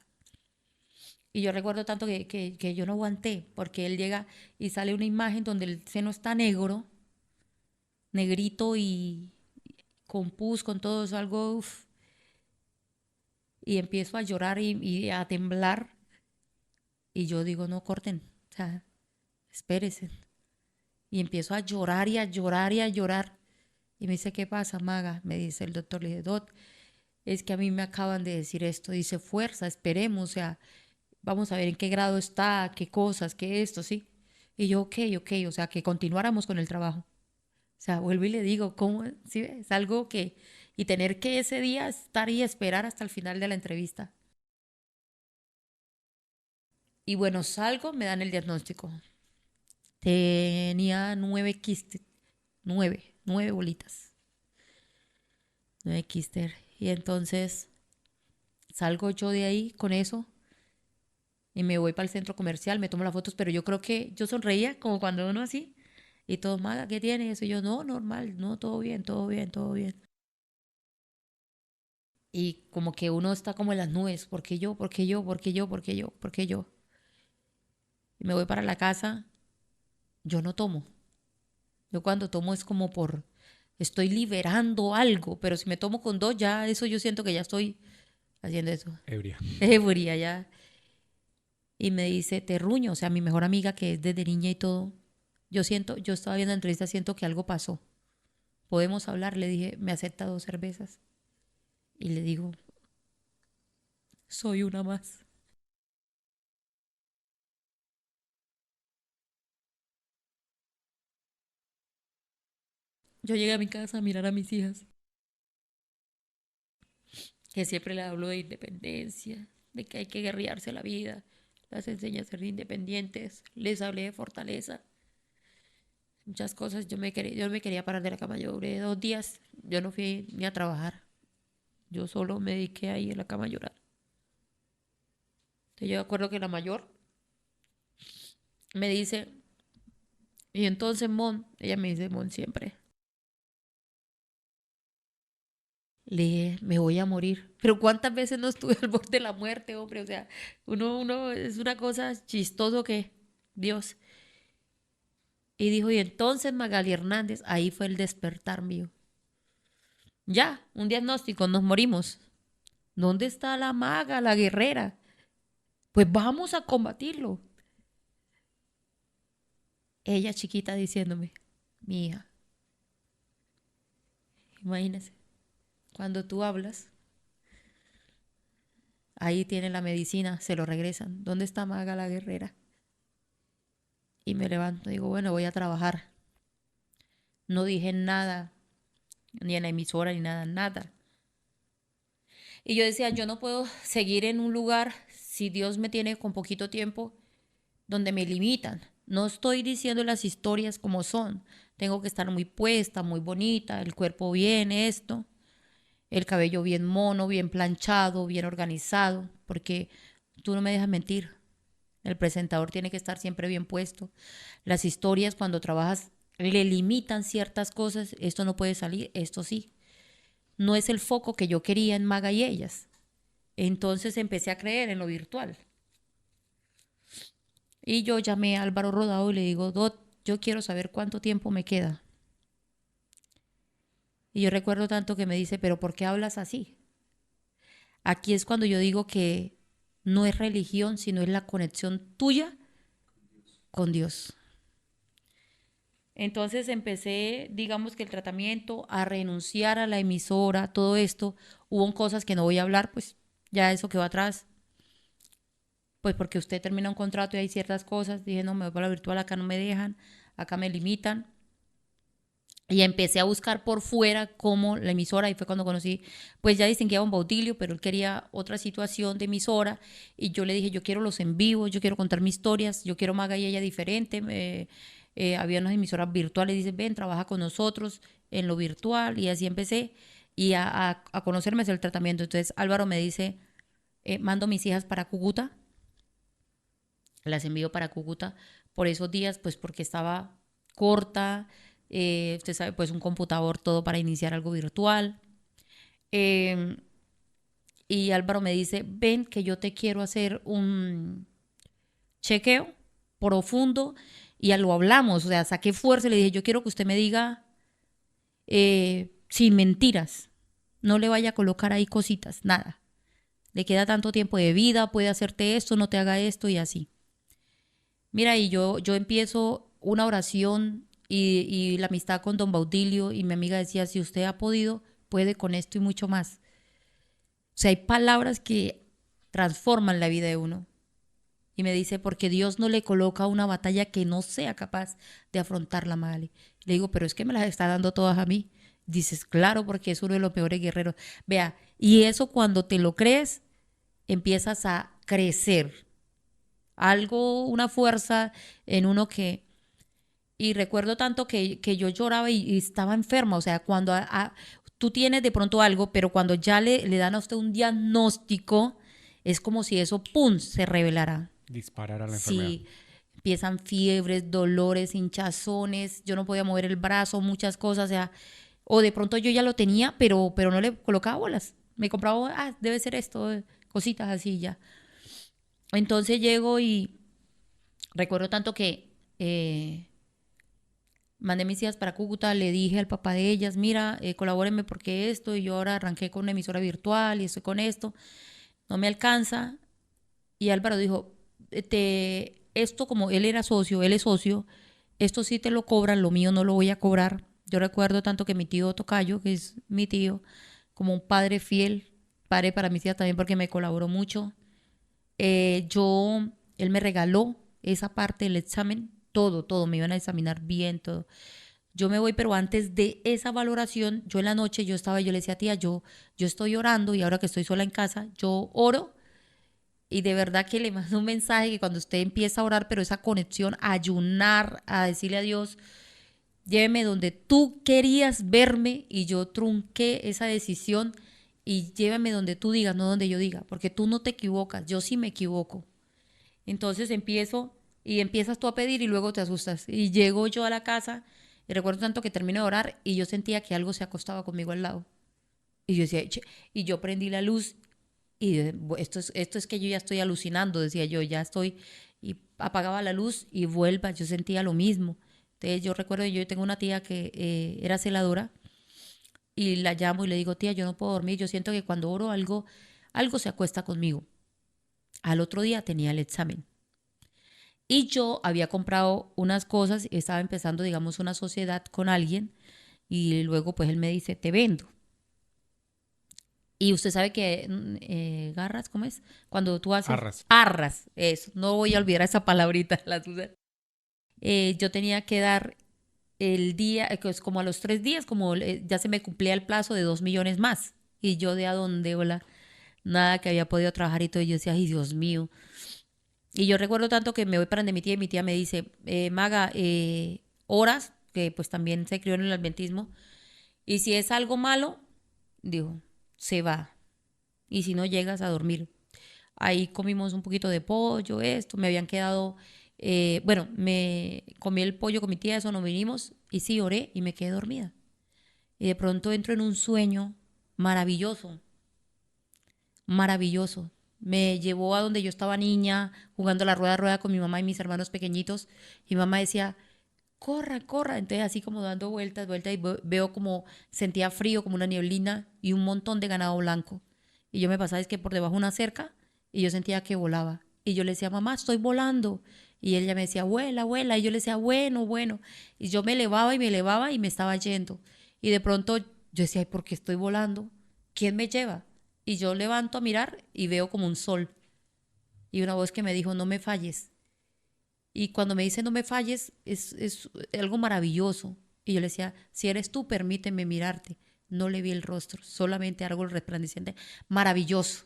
Y yo recuerdo tanto que yo no aguanté, porque él llega y sale una imagen donde el seno está negro, negrito y con pus, con todo eso, algo, uf. Y empiezo a llorar y a temblar. Y yo digo, no corten, o sea, espérense. Y empiezo a llorar y a llorar y a llorar. Y me dice, ¿qué pasa, Maga? Me dice el doctor. Le dije, Doc, es que a mí me acaban de decir esto. Dice, fuerza, esperemos, o sea, vamos a ver en qué grado está, qué cosas, qué esto, ¿sí? Y yo, ok, o sea, que continuáramos con el trabajo. O sea, vuelvo y le digo, ¿cómo? ¿Sí? Es algo que, y tener que ese día estar y esperar hasta el final de la entrevista. Y bueno, salgo, me dan el diagnóstico. Tenía 9 quistes, 9 bolitas, 9 quistes. Y entonces salgo yo de ahí con eso y me voy para el centro comercial, me tomo las fotos, pero yo creo que yo sonreía como cuando uno así. Y todo, Maga, ¿qué tiene? Eso y yo, no, normal, no, todo bien, todo bien, todo bien. Y como que uno está como en las nubes, ¿por qué yo? ¿Por qué yo? ¿Por qué yo? ¿Por qué yo? ¿Por qué yo? Y me voy para la casa, yo no tomo. Yo cuando tomo es como estoy liberando algo, pero si me tomo con dos, ya eso yo siento que ya estoy haciendo eso.
Ebria.
Euforia ya. Y me dice, terruño, o sea, mi mejor amiga que es desde niña y todo. Yo estaba viendo la entrevista, siento que algo pasó. ¿Podemos hablar? Le dije, ¿me acepta 2 cervezas? Y le digo, soy una más. Yo llegué a mi casa a mirar a mis hijas, que siempre les hablo de independencia, de que hay que guerrearse la vida, las enseñé a ser independientes, les hablé de fortaleza, muchas cosas. Yo no me quería parar de la cama, yo duré 2 días, yo no fui ni a trabajar, yo solo me dediqué ahí en la cama a llorar. Entonces yo me acuerdo que la mayor me dice, y entonces Mon, ella me dice Mon siempre, le dije, me voy a morir. Pero ¿cuántas veces no estuve al borde de la muerte, hombre? O sea, uno es una cosa chistoso que Dios. Y dijo, y entonces Magali Hernández, ahí fue el despertar mío. Ya, un diagnóstico, nos morimos. ¿Dónde está la maga, la guerrera? Pues vamos a combatirlo. Ella chiquita diciéndome, mi hija, imagínese, cuando tú hablas, ahí tiene la medicina, se lo regresan. ¿Dónde está Maga, la guerrera? Y me levanto, digo, bueno, voy a trabajar. No dije nada, ni en la emisora, ni nada, nada. Y yo decía, yo no puedo seguir en un lugar si Dios me tiene con poquito tiempo donde me limitan. No estoy diciendo las historias como son. Tengo que estar muy puesta, muy bonita, el cuerpo bien, esto, el cabello bien mono, bien planchado, bien organizado, porque tú no me dejas mentir.
El presentador tiene que estar siempre bien puesto. Las historias cuando trabajas le limitan ciertas cosas. Esto no puede salir, esto sí. No es el foco que yo quería en Maga y ellas. Entonces empecé a creer en lo virtual. Y yo llamé a Álvaro Rodado y le digo, Dot, yo quiero saber cuánto tiempo me queda. Y yo recuerdo tanto que me dice, pero ¿por qué hablas así? Aquí es cuando yo digo que no es religión, sino es la conexión tuya con Dios. Entonces empecé, digamos que el tratamiento, a renunciar a la emisora, todo esto. Hubo cosas que no voy a hablar, pues ya eso quedó atrás. Pues porque usted termina un contrato y hay ciertas cosas. Dije, no, me voy para la virtual, acá no me dejan, acá me limitan. Y empecé a buscar por fuera cómo la emisora, y fue cuando conocí, pues ya distinguía a Don Bautilio, pero él quería otra situación de emisora, y yo le dije, yo quiero los en vivo, yo quiero contar mis historias, yo quiero Maga y ella diferente. Había unas emisoras virtuales, dice, ven, trabaja con nosotros en lo virtual, y así empecé, y a conocerme hacer el tratamiento. Entonces Álvaro me dice, mando mis hijas para Cúcuta, las envío para Cúcuta por esos días, pues porque estaba corta. Usted sabe, pues un computador, todo para iniciar algo virtual. Eh, y Álvaro me dice, ven que yo te quiero hacer un chequeo profundo, y ya lo hablamos, o sea, saqué fuerza y le dije, yo quiero que usted me diga sin mentiras, no le vaya a colocar ahí cositas, nada. Le queda tanto tiempo de vida, puede hacerte esto, no te haga esto y así. Mira, y yo empiezo una oración y la amistad con Don Baudilio, y mi amiga decía, si usted ha podido, puede con esto y mucho más. O sea, hay palabras que transforman la vida de uno. Y me dice, porque Dios no le coloca una batalla que no sea capaz de afrontarla, Magali. Le digo, pero es que me las está dando todas a mí. Dices, claro, porque es uno de los peores guerreros. Vea, y eso cuando te lo crees, empiezas a crecer. Algo, una fuerza en uno que... Y recuerdo tanto que yo lloraba y estaba enferma. O sea, cuando tú tienes de pronto algo, pero cuando ya le dan a usted un diagnóstico, es como si eso, ¡pum!, se revelara.
Disparar a la enfermedad.
Sí, empiezan fiebres, dolores, hinchazones. Yo no podía mover el brazo, muchas cosas. O sea, o de pronto yo ya lo tenía, pero no le colocaba bolas. Me compraba, debe ser esto, cositas así ya. Entonces llego y recuerdo tanto que mandé mis hijas para Cúcuta, le dije al papá de ellas, mira, colabórenme porque esto, y yo ahora arranqué con una emisora virtual y estoy con esto, no me alcanza. Y Álvaro dijo, esto como él era socio, él es socio, esto sí te lo cobran, lo mío no lo voy a cobrar. Yo recuerdo tanto que mi tío Tocayo, que es mi tío, como un padre fiel, padre para mis hijas también porque me colaboró mucho. Él me regaló esa parte del examen, todo, me iban a examinar bien, todo. Yo me voy, pero antes de esa valoración, yo en la noche yo le decía, tía, yo estoy orando, y ahora que estoy sola en casa, yo oro, y de verdad que le mando un mensaje que cuando usted empieza a orar, pero esa conexión, a ayunar, a decirle a Dios, lléveme donde tú querías verme, y yo trunqué esa decisión, y llévame donde tú digas, no donde yo diga, porque tú no te equivocas, yo sí me equivoco. Entonces empiezas tú a pedir y luego te asustas. Y llego yo a la casa y recuerdo tanto que termino de orar y yo sentía que algo se acostaba conmigo al lado. Y yo decía, "Che", y yo prendí la luz y esto es que yo ya estoy alucinando, decía yo, ya estoy, y apagaba la luz y vuelva, yo sentía lo mismo. Entonces yo recuerdo, yo tengo una tía que era celadora, y la llamo y le digo, tía, yo no puedo dormir, yo siento que cuando oro algo se acuesta conmigo. Al otro día tenía el examen. Y yo había comprado unas cosas, estaba empezando, digamos, una sociedad con alguien, y luego pues él me dice, te vendo. Y usted sabe que garras, ¿cómo es? Cuando tú haces...
Arras.
Arras, eso. No voy a olvidar esa palabrita. Yo tenía que dar el día, pues como a los 3 días, como ya se me cumplía el plazo de 2 millones más. Y yo de a dónde, hola, nada que había podido trabajar y todo. Y yo decía, ay, Dios mío. Y yo recuerdo tanto que me voy para donde mi tía, y mi tía me dice, Maga, oras, que pues también se crió en el adventismo, y si es algo malo, dijo, se va. Y si no, llegas a dormir. ahí comimos un poquito de pollo, esto, me habían quedado, bueno, me comí el pollo con mi tía, eso, nos vinimos y sí, oré y me quedé dormida. Y de pronto entro en un sueño maravilloso, maravilloso. Me llevó a donde yo estaba niña, jugando la rueda a rueda con mi mamá y mis hermanos pequeñitos. Y mi mamá decía, corra, corra. Entonces así como dando vueltas, vueltas, y veo como, sentía frío, como una nieblina y un montón de ganado blanco. Y yo me pasaba, es que por debajo de una cerca, y yo sentía que volaba. Y yo le decía, mamá, estoy volando. Y ella me decía, vuela, vuela. Y yo le decía, bueno, bueno. Y yo me elevaba y me estaba yendo. Y de pronto yo decía, ay, ¿por qué estoy volando? ¿Quién me lleva? Y yo levanto a mirar y veo como un sol. Y una voz que me dijo, no me falles. Y cuando me dice no me falles, es algo maravilloso. Y yo le decía, si eres tú, permíteme mirarte. No le vi el rostro, solamente algo resplandeciente. Maravilloso.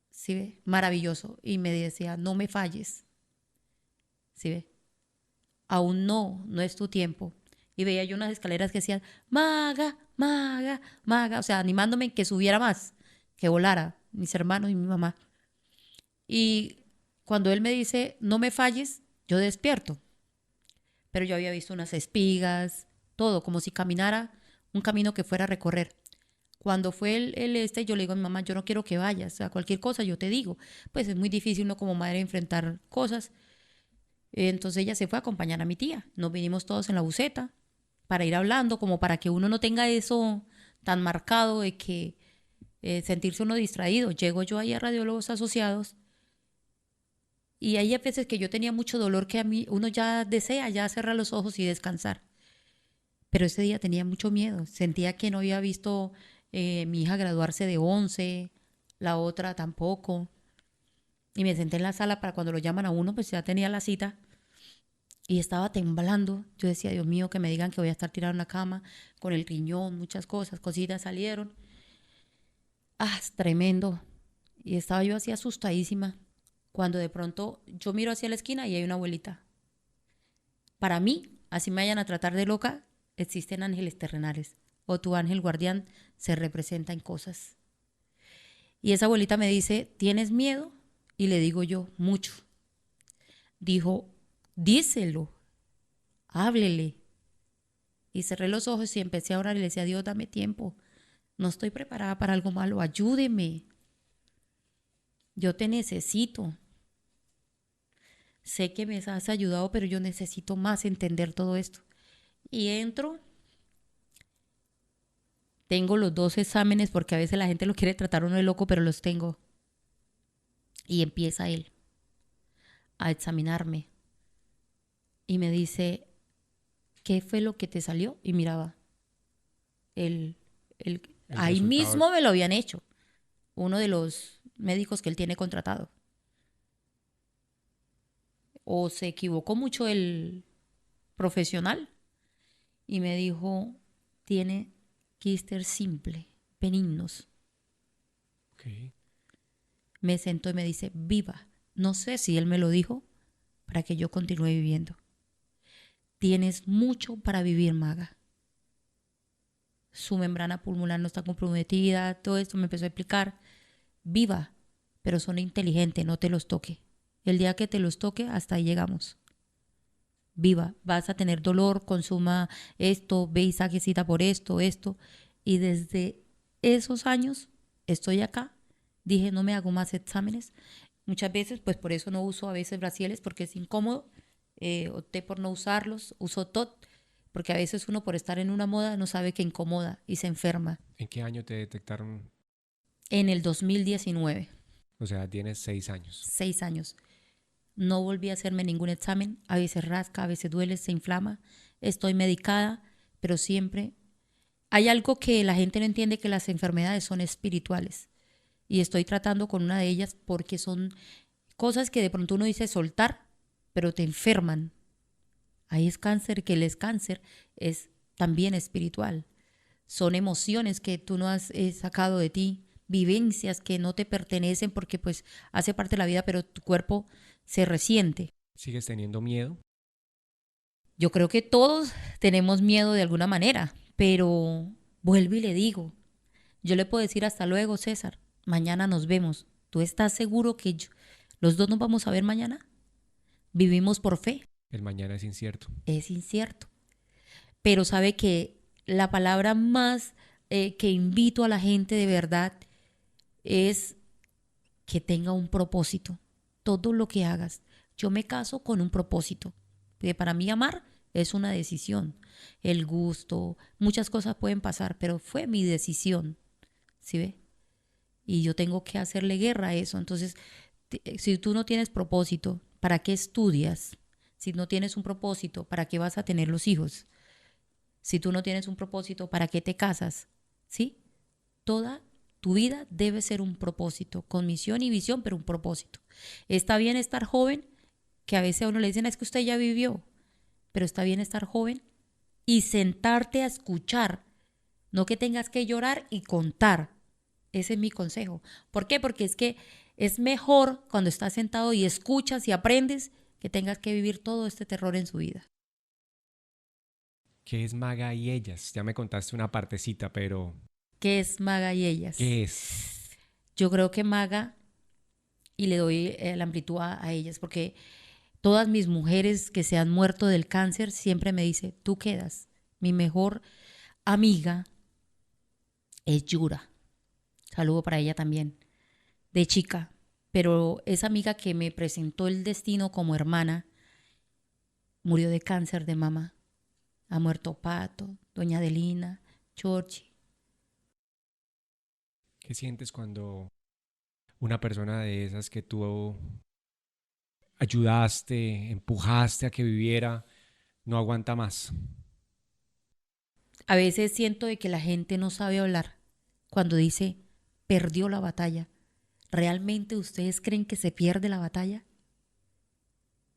¿Sí ve? Maravilloso. Y me decía, no me falles. ¿Sí ve? Aún no, no es tu tiempo. Y veía yo unas escaleras que decían, maga, maga, maga. O sea, animándome que subiera más, que volara, mis hermanos y mi mamá. Y cuando él me dice, no me falles, yo despierto. Pero yo había visto unas espigas, todo, como si caminara un camino que fuera a recorrer. Cuando fue yo le digo a mi mamá, yo no quiero que vayas, a cualquier cosa yo te digo. Pues es muy difícil uno como madre enfrentar cosas. Entonces ella se fue a acompañar a mi tía. Nos vinimos todos en la buseta para ir hablando, como para que uno no tenga eso tan marcado de que sentirse uno distraído. Llego yo ahí a Radiólogos Asociados y hay veces que yo tenía mucho dolor que a mí uno ya desea ya cerrar los ojos y descansar. Pero ese día tenía mucho miedo. Sentía que no había visto mi hija graduarse de 11, la otra tampoco. Y me senté en la sala para cuando lo llaman a uno, pues ya tenía la cita. Y estaba temblando. Yo decía, Dios mío, que me digan que voy a estar tirada en la cama con el riñón, muchas cosas, cositas salieron. Ah, es tremendo. Y estaba yo así asustadísima. Cuando de pronto yo miro hacia la esquina y hay una abuelita. Para mí, así me vayan a tratar de loca, existen ángeles terrenales. O tu ángel guardián se representa en cosas. Y esa abuelita me dice, ¿tienes miedo? Y le digo yo, mucho. Dijo, díselo, háblele. Y cerré los ojos y empecé a orar y le decía, Dios, dame tiempo. No estoy preparada para algo malo, ayúdeme. Yo te necesito. Sé que me has ayudado, pero yo necesito más entender todo esto. Y entro, tengo los 2 exámenes porque a veces la gente lo quiere tratar uno de loco, pero los tengo. Y empieza él a examinarme. Y me dice, ¿qué fue lo que te salió? Y miraba, el ahí
resultado.
mismo me lo habían hecho. Uno de los médicos que él tiene contratado. O se equivocó mucho el profesional y me dijo, tiene quistes simple, benignos.
Okay.
Me sentó y me dice, viva. No sé si él me lo dijo para que yo continúe viviendo. Tienes mucho para vivir, maga. Su membrana pulmonar no está comprometida, todo esto me empezó a explicar. Viva, pero son inteligentes, no te los toque. El día que te los toque, hasta ahí llegamos. Viva, vas a tener dolor, consuma esto, ve y saque cita por esto. Y desde esos años estoy acá. Dije, no me hago más exámenes. Muchas veces, pues por eso no uso a veces brasieres porque es incómodo. Opté por no usarlos, uso TOT, porque a veces uno por estar en una moda no sabe que incomoda y se enferma.
¿En qué año te detectaron?
En el 2019,
O sea, tienes 6 años.
6 años. No volví a hacerme ningún examen. A veces rasca, a veces duele, se inflama. Estoy medicada, pero siempre hay algo que la gente no entiende, que las enfermedades son espirituales. Y estoy tratando con una de ellas porque son cosas que de pronto uno dice soltar, pero te enferman. Ahí es cáncer, que el cáncer es también espiritual. Son emociones que tú no has sacado de ti, vivencias que no te pertenecen porque pues hace parte de la vida, pero tu cuerpo se resiente.
¿Sigues teniendo miedo?
Yo creo que todos tenemos miedo de alguna manera, pero vuelvo y le digo, yo le puedo decir hasta luego, César, mañana nos vemos, ¿Tú estás seguro que los dos nos vamos a ver mañana? Vivimos por fe.
El mañana es incierto.
Es incierto. Pero sabe que la palabra más que invito a la gente de verdad es que tenga un propósito. Todo lo que hagas. Yo me caso con un propósito. Porque para mí amar es una decisión. El gusto, muchas cosas pueden pasar, pero fue mi decisión. ¿Sí ve? Y yo tengo que hacerle guerra a eso. Entonces, si tú no tienes propósito, ¿para qué estudias? Si no tienes un propósito, ¿para qué vas a tener los hijos? Si tú no tienes un propósito, ¿para qué te casas? ¿Sí? Toda tu vida debe ser un propósito, con misión y visión, pero un propósito. Está bien estar joven, que a veces a uno le dicen, es que usted ya vivió, pero está bien estar joven y sentarte a escuchar, no que tengas que llorar y contar. Ese es mi consejo. ¿Por qué? Porque es que es mejor cuando estás sentado y escuchas y aprendes que tengas que vivir todo este terror en su vida.
¿Qué es Maga y ellas? Ya me contaste una partecita, pero
¿Qué es Maga y ellas?
¿qué es?
Yo creo que Maga, y le doy la amplitud a ellas, porque todas mis mujeres que se han muerto del cáncer siempre me dicen, tú quedas. Mi mejor amiga es Yura. Saludo para ella también, de chica. Pero esa amiga que me presentó el destino como hermana murió de cáncer de mama. Ha muerto Pato, Doña Adelina, Chorchi.
¿Qué sientes cuando una persona de esas que tú ayudaste, empujaste a que viviera, no aguanta más?
A veces siento de que la gente no sabe hablar cuando dice perdió la batalla. ¿Realmente ustedes creen que se pierde la batalla?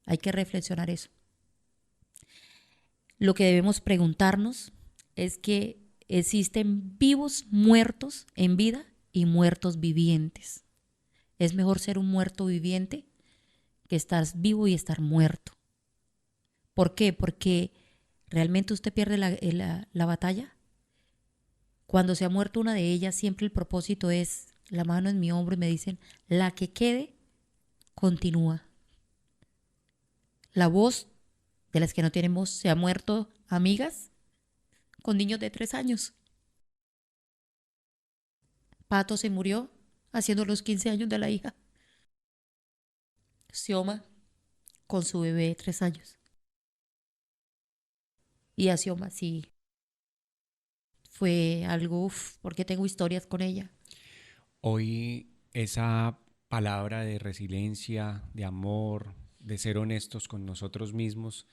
Hay que reflexionar eso. Lo que debemos preguntarnos es que existen vivos muertos en vida y muertos vivientes. Es mejor ser un muerto viviente que estar vivo y estar muerto. ¿Por qué? Porque realmente usted pierde la batalla. Cuando se ha muerto una de ellas, siempre el propósito es la mano en mi hombro y me dicen, la que quede, continúa. La voz de las que no tienen voz se ha muerto amigas con niños de 3 años. Pato se murió haciendo los 15 años de la hija. Xioma con su bebé de 3 años. Y a Xioma sí fue algo, porque tengo historias con ella.
Hoy esa palabra de resiliencia, de amor, de ser honestos con nosotros mismos,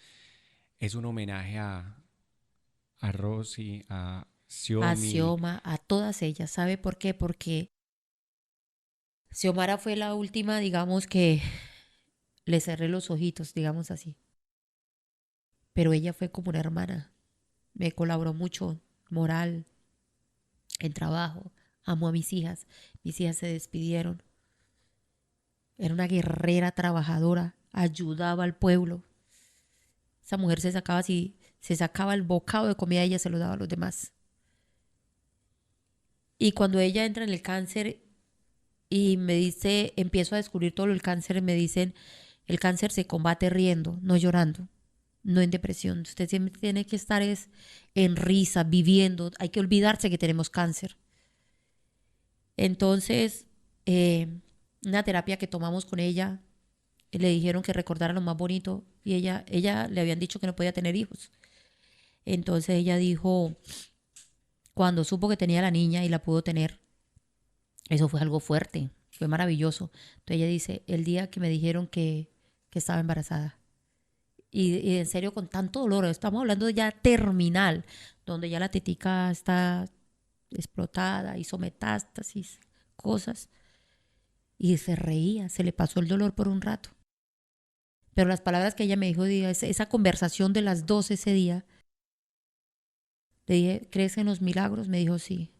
es un homenaje a Rosy, a
A
Xiomi.
Xioma, a todas ellas. ¿Sabe por qué? Porque Xiomara fue la última, digamos, que le cerré los ojitos, digamos así. Pero ella fue como una hermana. Me colaboró mucho, moral, en trabajo. Amó a mis hijas. Mis hijas se despidieron. Era una guerrera trabajadora. Ayudaba al pueblo. Esa mujer se sacaba el bocado de comida y ella se lo daba a los demás. Y cuando ella entra en el cáncer y me dice, empiezo a descubrir todo el cáncer, me dicen, el cáncer se combate riendo, no llorando, no en depresión. Usted siempre tiene que estar en risa, viviendo. Hay que olvidarse que tenemos cáncer. Entonces, una terapia que tomamos con ella, le dijeron que recordara lo más bonito y ella le habían dicho que no podía tener hijos. Entonces ella dijo, cuando supo que tenía la niña y la pudo tener, eso fue algo fuerte, fue maravilloso. Entonces ella dice, el día que me dijeron que estaba embarazada, y en serio con tanto dolor, estamos hablando ya terminal, donde ya la tetica está explotada, hizo metástasis, cosas, y se reía, se le pasó el dolor por un rato. Pero las palabras que ella me dijo, esa conversación de las 12 ese día, le dije, ¿crees en los milagros? Me dijo, sí.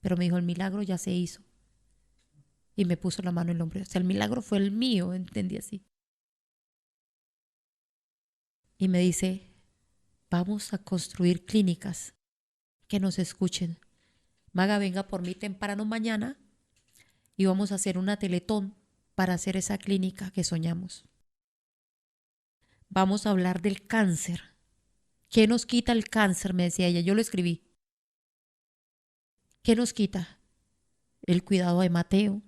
Pero me dijo, el milagro ya se hizo. Y me puso la mano en el hombro. O sea, el milagro fue el mío, entendí así. Y me dice, vamos a construir clínicas que nos escuchen. Maga, venga por mí temprano mañana y vamos a hacer una teletón para hacer esa clínica que soñamos. Vamos a hablar del cáncer. ¿Qué nos quita el cáncer?, me decía ella. Yo lo escribí. ¿Qué nos quita? El cuidado de Mateo.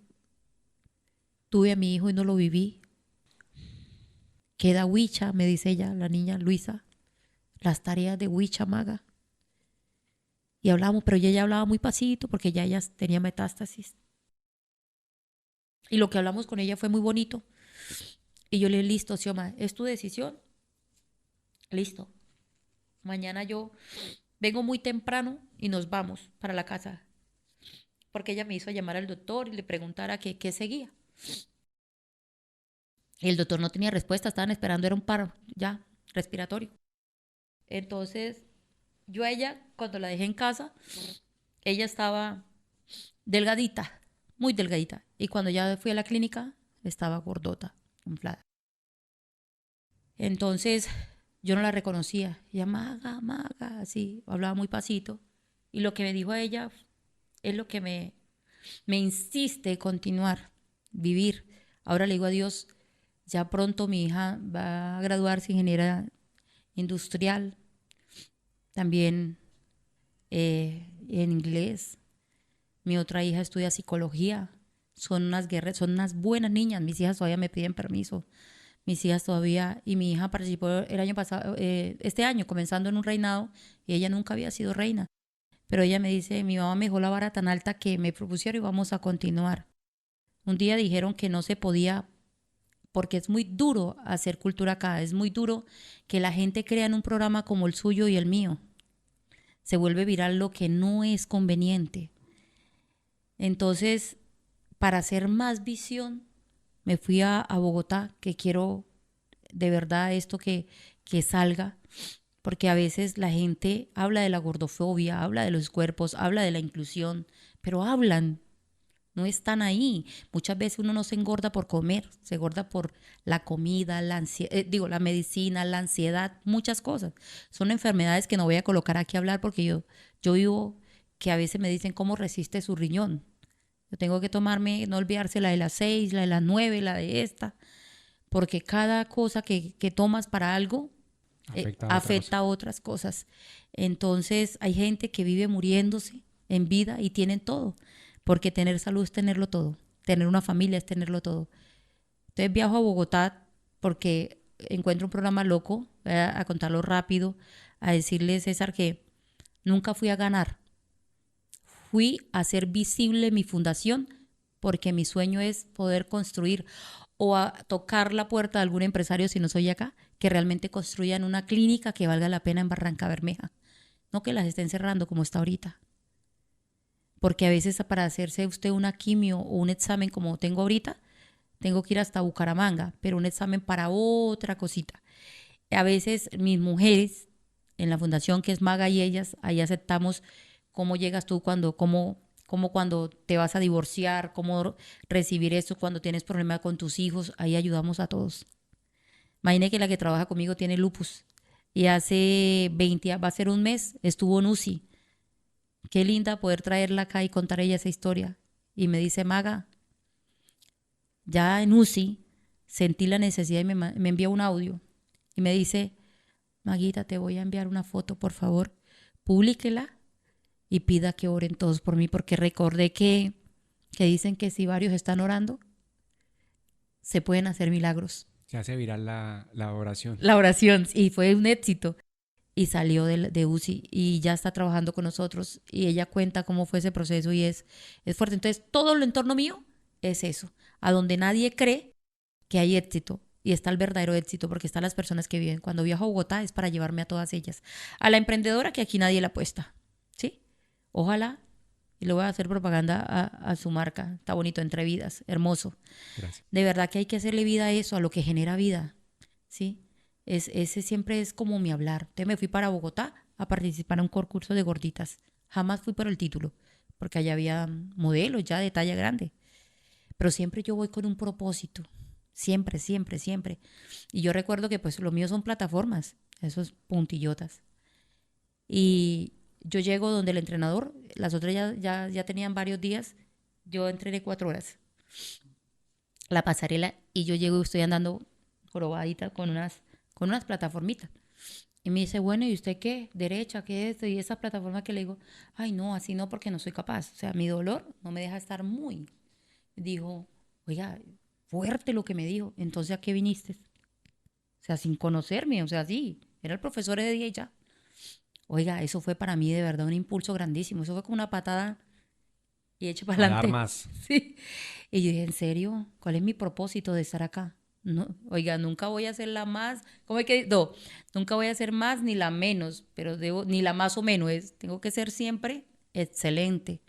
Tuve a mi hijo y no lo viví. Queda Huicha, me dice ella, la niña Luisa, las tareas de Huicha Maga. Y hablábamos, pero ella hablaba muy pasito porque ya ella tenía metástasis. Y lo que hablamos con ella fue muy bonito. Y yo le dije, listo, Xioma, es tu decisión. Listo. Mañana yo vengo muy temprano y nos vamos para la casa. Porque ella me hizo llamar al doctor y le preguntara qué seguía. Y el doctor no tenía respuesta, estaban esperando, era un paro ya respiratorio. Entonces, yo a ella, cuando la dejé en casa, ella estaba delgadita, muy delgadita. Y cuando ya fui a la clínica, estaba gordota, inflada. Entonces, yo no la reconocía. Ella, Maga, Maga, así, hablaba muy pasito. Y lo que me dijo a ella es lo que me insiste continuar, vivir. Ahora le digo a Dios, ya pronto mi hija va a graduarse ingeniera industrial, también en inglés. Mi otra hija estudia psicología. Son unas guerreras, son unas buenas niñas. Mis hijas todavía me piden permiso. Mis hijas todavía, y mi hija participó el año pasado, este año, comenzando en un reinado, y ella nunca había sido reina. Pero ella me dice, mi mamá me dejó la vara tan alta que me propusieron y vamos a continuar. Un día dijeron que no se podía, porque es muy duro hacer cultura acá, es muy duro que la gente crea en un programa como el suyo y el mío. Se vuelve viral lo que no es conveniente. Entonces, para hacer más visión, me fui a Bogotá, que quiero de verdad esto que salga, porque a veces la gente habla de la gordofobia, habla de los cuerpos, habla de la inclusión, pero hablan, no están ahí. Muchas veces uno no se engorda por comer, se engorda por la comida, la medicina, la ansiedad, muchas cosas. Son enfermedades que no voy a colocar aquí a hablar porque yo vivo que a veces me dicen cómo resiste su riñón. Yo tengo que tomarme, no olvidarse la de las 6, la de las 9, la de esta, porque cada cosa que tomas para algo afecta a otras cosas. Entonces hay gente que vive muriéndose en vida y tienen todo, porque tener salud es tenerlo todo, tener una familia es tenerlo todo. Entonces viajo a Bogotá porque encuentro un programa loco, a contarlo rápido, a decirle, César, que nunca fui a ganar. Fui a hacer visible mi fundación porque mi sueño es poder construir o a tocar la puerta de algún empresario, si no soy acá, que realmente construyan una clínica que valga la pena en Barranca Bermeja. No que las estén cerrando como está ahorita. Porque a veces para hacerse usted una quimio o un examen como tengo ahorita, tengo que ir hasta Bucaramanga, pero un examen para otra cosita. A veces mis mujeres en la fundación, que es Maga y ellas, ahí aceptamos cómo llegas tú cuando te vas a divorciar, cómo recibir eso cuando tienes problemas con tus hijos, ahí ayudamos a todos. Imagine que la que trabaja conmigo tiene lupus y hace 20, va a ser un mes, estuvo en UCI. Qué linda poder traerla acá y contar ella esa historia. Y me dice, Maga, ya en UCI sentí la necesidad y me envía un audio y me dice, Maguita, te voy a enviar una foto, por favor, públiquela y pida que oren todos por mí, porque recordé que dicen que si varios están orando, se pueden hacer milagros.
Se hace viral la oración.
La oración, y fue un éxito. Y salió de UCI y ya está trabajando con nosotros. Y ella cuenta cómo fue ese proceso y es fuerte. Entonces, todo el entorno mío es eso. A donde nadie cree que hay éxito. Y está el verdadero éxito, porque están las personas que viven. Cuando viajo a Bogotá es para llevarme a todas ellas. A la emprendedora que aquí nadie la apuesta. ¿Sí? Ojalá, y le voy a hacer propaganda a su marca, está bonito, Entre Vidas, hermoso.
Gracias.
De verdad que hay que hacerle vida a eso, a lo que genera vida, ¿sí? Ese siempre es como mi hablar. Entonces me fui para Bogotá a participar en un concurso de gorditas. Jamás fui por el título, porque allá había modelos ya de talla grande. Pero siempre yo voy con un propósito, siempre, siempre, siempre. Y yo recuerdo que pues lo mío son plataformas, esos puntillotas. Y yo llego donde el entrenador, las otras ya tenían varios días yo entrené 4 horas la pasarela y yo llego y estoy andando jorobadita con unas plataformitas. Y me dice, bueno, ¿y usted qué? ¿Derecha? ¿Qué es esto? Y esa plataforma que le digo, ay, no, así no, porque no soy capaz. O sea, mi dolor no me deja estar muy. Dijo, oiga, fuerte lo que me dijo. Entonces, ¿a qué viniste? O sea, sin conocerme, o sea, sí, era el profesor de día y ya. Oiga, eso fue para mí de verdad un impulso grandísimo. Eso fue como una patada y hecho para
A dar
adelante.
más.
Sí. Y yo dije, ¿en serio? ¿Cuál es mi propósito de estar acá? No, oiga, nunca voy a ser la más, ¿cómo hay que? No, nunca voy a ser más ni la menos, pero debo, ni la más o menos, tengo que ser siempre excelente.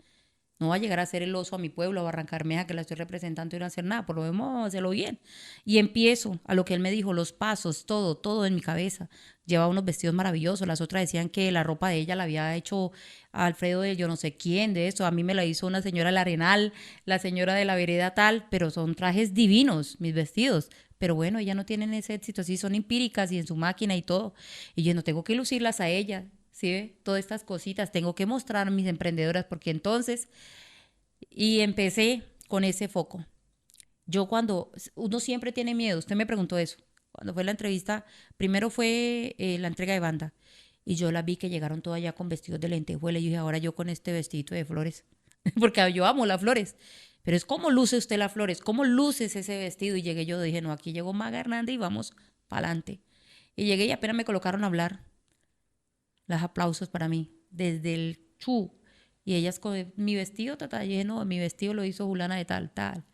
No va a llegar a ser el oso a mi pueblo, a Barrancarmeja, que la estoy representando y no hacer nada, por lo menos vamos a hacerlo bien. Y empiezo a lo que él me dijo, los pasos, todo, todo en mi cabeza. Llevaba unos vestidos maravillosos, las otras decían que la ropa de ella la había hecho Alfredo de yo no sé quién, de eso. A mí me la hizo una señora del Arenal, la señora de la vereda tal, pero son trajes divinos, mis vestidos. Pero bueno, ella no tienen ese éxito, así son empíricas y en su máquina y todo. Y yo no tengo que lucirlas a ella, ¿sí ve? Todas estas cositas, tengo que mostrar a mis emprendedoras, porque entonces, y empecé con ese foco. Yo cuando, uno siempre tiene miedo, usted me preguntó eso, cuando fue la entrevista, primero fue la entrega de banda, y yo la vi que llegaron todas ya con vestidos de lentejuela, y yo dije, ahora yo con este vestido de flores, porque yo amo las flores, pero es cómo luce usted las flores, cómo luces ese vestido, y llegué yo, dije, no, aquí llegó Maga Hernández y vamos para adelante. Y llegué y apenas me colocaron a hablar, los aplausos para mí, desde el chu. Y ellas con mi vestido, tata, lleno, mi vestido lo hizo Julana de tal, tal.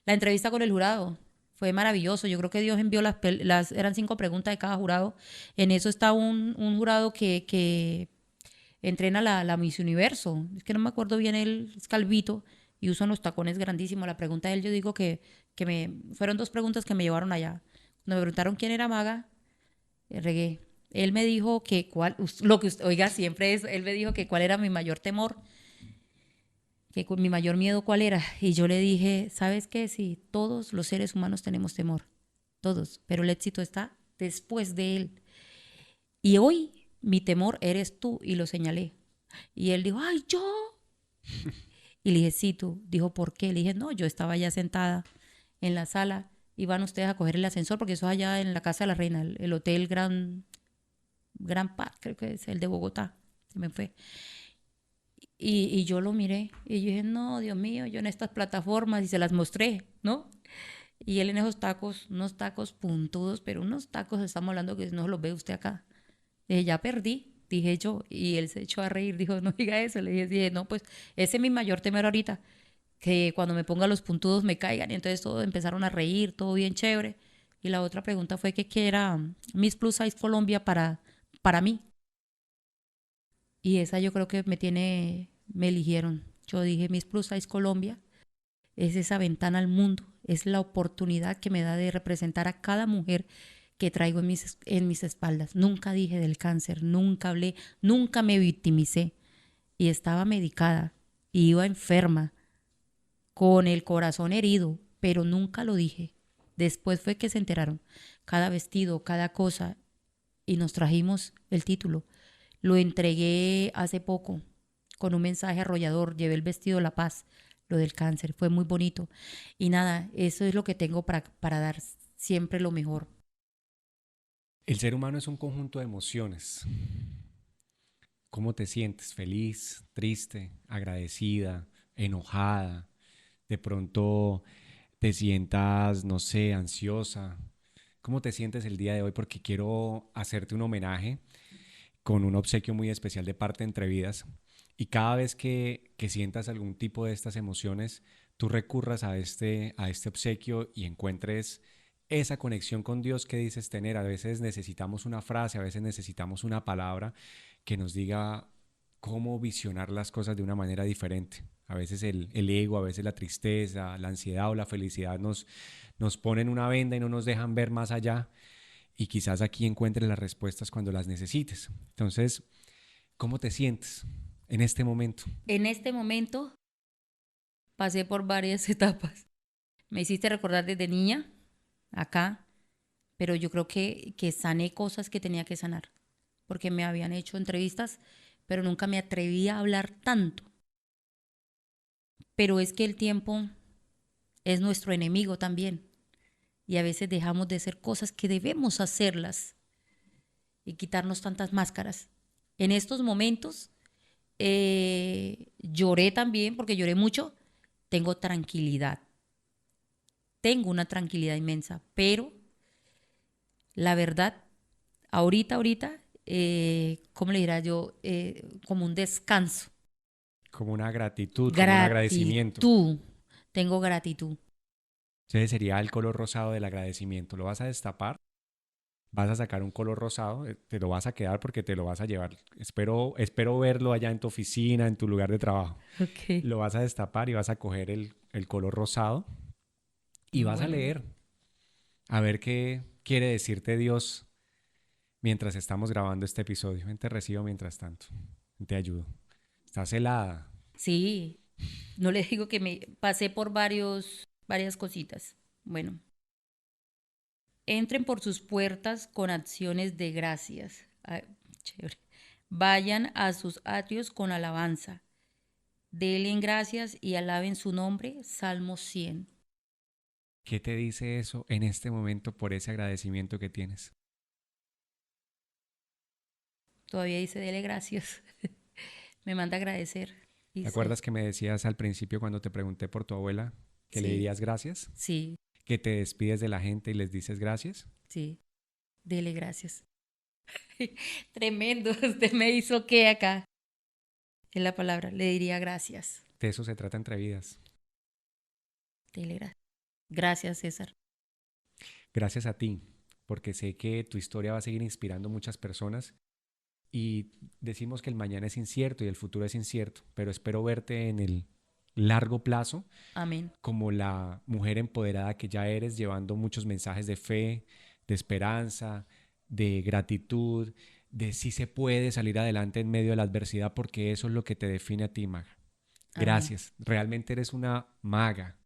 La entrevista con el jurado fue maravilloso. Yo creo que Dios envió eran 5 preguntas de cada jurado. En eso está un jurado que entrena la Miss Universo. Es que no me acuerdo bien, él es calvito y usa unos tacones grandísimos. La pregunta de él, yo digo fueron 2 preguntas que me llevaron allá. Cuando me preguntaron quién era Maga, regué. Él me dijo que oiga, siempre es, él me dijo que cuál era mi mayor temor, mi mayor miedo cuál era. Y yo le dije, ¿sabes qué? Sí, todos los seres humanos tenemos temor, todos, pero el éxito está después de él. Y hoy mi temor eres tú, y lo señalé. Y él dijo, ay, yo. Y le dije, sí, tú. Dijo, ¿por qué? Le dije, no, yo estaba ya sentada en la sala y van ustedes a coger el ascensor porque eso es allá en la Casa de la Reina, el Hotel Gran Park, creo que es el de Bogotá, se me fue. Y yo lo miré y yo dije, no, Dios mío, yo en estas plataformas, y se las mostré, ¿no? Y él en esos tacos, unos tacos puntudos, pero unos tacos, estamos hablando que no los ve usted acá. Dije, ya perdí, dije yo, y él se echó a reír, dijo, no diga eso. Le dije, no, pues ese es mi mayor temor ahorita, que cuando me ponga los puntudos me caigan. Y entonces todos empezaron a reír, todo bien chévere. Y la otra pregunta fue que qué era Miss Plus Size Colombia para mí. Y esa yo creo que me eligieron. Yo dije, Miss Plus Size Colombia es esa ventana al mundo, es la oportunidad que me da de representar a cada mujer que traigo en mis espaldas. Nunca dije del cáncer, nunca hablé, nunca me victimicé. Y estaba medicada, y iba enferma, con el corazón herido, pero nunca lo dije. Después fue que se enteraron, cada vestido, cada cosa, y nos trajimos el título. Lo entregué hace poco con un mensaje arrollador, llevé el vestido de la paz, lo del cáncer, fue muy bonito. Y nada, eso es lo que tengo para dar siempre lo mejor.
El ser humano es un conjunto de emociones. ¿Cómo te sientes? ¿Feliz, triste, agradecida, enojada? De pronto te sientas, no sé, ansiosa. ¿Cómo te sientes el día de hoy? Porque quiero hacerte un homenaje con un obsequio muy especial de parte de Entrevidas. Y cada vez que sientas algún tipo de estas emociones, tú recurras a este obsequio y encuentres esa conexión con Dios que dices tener. A veces necesitamos una frase, a veces necesitamos una palabra que nos diga cómo visionar las cosas de una manera diferente. A veces el ego, a veces la tristeza, la ansiedad o la felicidad nos ponen una venda y no nos dejan ver más allá, y quizás aquí encuentres las respuestas cuando las necesites. Entonces, ¿cómo te sientes en este momento?
En este momento pasé por varias etapas. Me hiciste recordar desde niña, acá, pero yo creo que sané cosas que tenía que sanar, porque me habían hecho entrevistas, pero nunca me atreví a hablar tanto. pero es que el tiempo es nuestro enemigo también. Y a veces dejamos de hacer cosas que debemos hacerlas y quitarnos tantas máscaras. En estos momentos lloré también, porque lloré mucho. Tengo tranquilidad. Tengo una tranquilidad inmensa, pero la verdad, ahorita, ¿cómo le dirá yo? Como un descanso.
Como una gratitud, como un agradecimiento.
Gratitud. Tengo gratitud.
Ese sería el color rosado del agradecimiento. Lo vas a destapar, vas a sacar un color rosado, te lo vas a quedar porque te lo vas a llevar. Espero verlo allá en tu oficina, en tu lugar de trabajo.
Ok.
Lo vas a destapar y vas a coger el color rosado y vas a
Bueno.
leer. A ver qué quiere decirte Dios mientras estamos grabando este episodio. Ven, te recibo mientras tanto. Te ayudo. Estás helada.
Sí, no le digo que me pasé por varias cositas. Bueno, entren por sus puertas con acciones de gracias. Ay, chévere. Vayan a sus atrios con alabanza. Denle gracias y alaben su nombre. Salmo 100.
¿Qué te dice eso en este momento por ese agradecimiento que tienes?
Todavía dice, dele gracias. Me manda a agradecer.
¿Te
Dice,
acuerdas que me decías al principio cuando te pregunté por tu abuela que le
sí,
dirías gracias?
sí,
Que te despides de la gente y les dices gracias.
sí, dele gracias. Tremendo, usted me hizo qué acá. Es la palabra, le diría gracias.
De eso se trata Entre Vidas.
Dele gracias. Gracias, César.
Gracias a ti, porque sé que tu historia va a seguir inspirando a muchas personas y decimos que el mañana es incierto y el futuro es incierto, pero espero verte en el largo plazo
Amén.
como la mujer empoderada que ya eres, llevando muchos mensajes de fe, de esperanza, de gratitud, de si se puede salir adelante en medio de la adversidad, porque eso es lo que te define a ti, maga.
Amén.
Gracias, realmente eres una maga,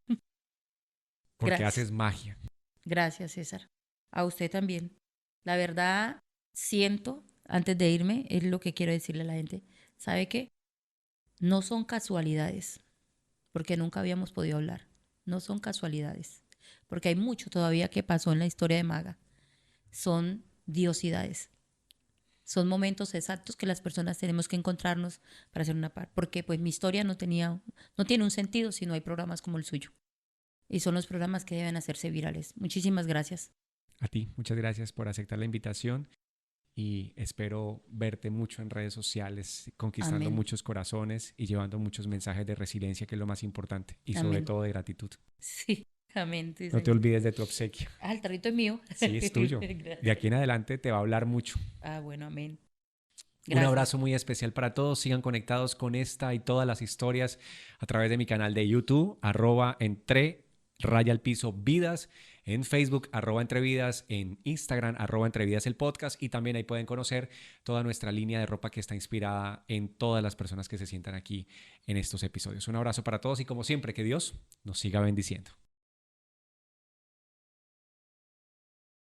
porque
Gracias.
haces magia.
Gracias, César. A usted también. La verdad, siento, antes de irme, es lo que quiero decirle a la gente. ¿Sabe qué? No son casualidades, porque nunca habíamos podido hablar. No son casualidades, porque hay mucho todavía que pasó en la historia de Maga. Son diosidades. Son momentos exactos que las personas tenemos que encontrarnos para hacer una par. Porque pues mi historia no tiene un sentido si no hay programas como el suyo. Y son los programas que deben hacerse virales. Muchísimas gracias.
A ti, muchas gracias por aceptar la invitación y espero verte mucho en redes sociales, conquistando
Amén.
muchos corazones y llevando muchos mensajes de resiliencia, que es lo más importante, y sobre
Amén.
todo de gratitud.
Sí, amén. Sí,
No te
señor.
olvides de tu obsequio.
Ah, el tarrito es mío.
Sí, es tuyo.
Gracias.
De aquí en adelante te va a hablar mucho.
Ah, bueno, amén.
Un
Gracias.
abrazo muy especial para todos. Sigan conectados con esta y todas las historias a través de mi canal de YouTube, @entre_vidas, en Facebook, @entrevidas, en Instagram, @entrevidas el podcast, y también ahí pueden conocer toda nuestra línea de ropa que está inspirada en todas las personas que se sientan aquí en estos episodios. Un abrazo para todos y como siempre, que Dios nos siga bendiciendo.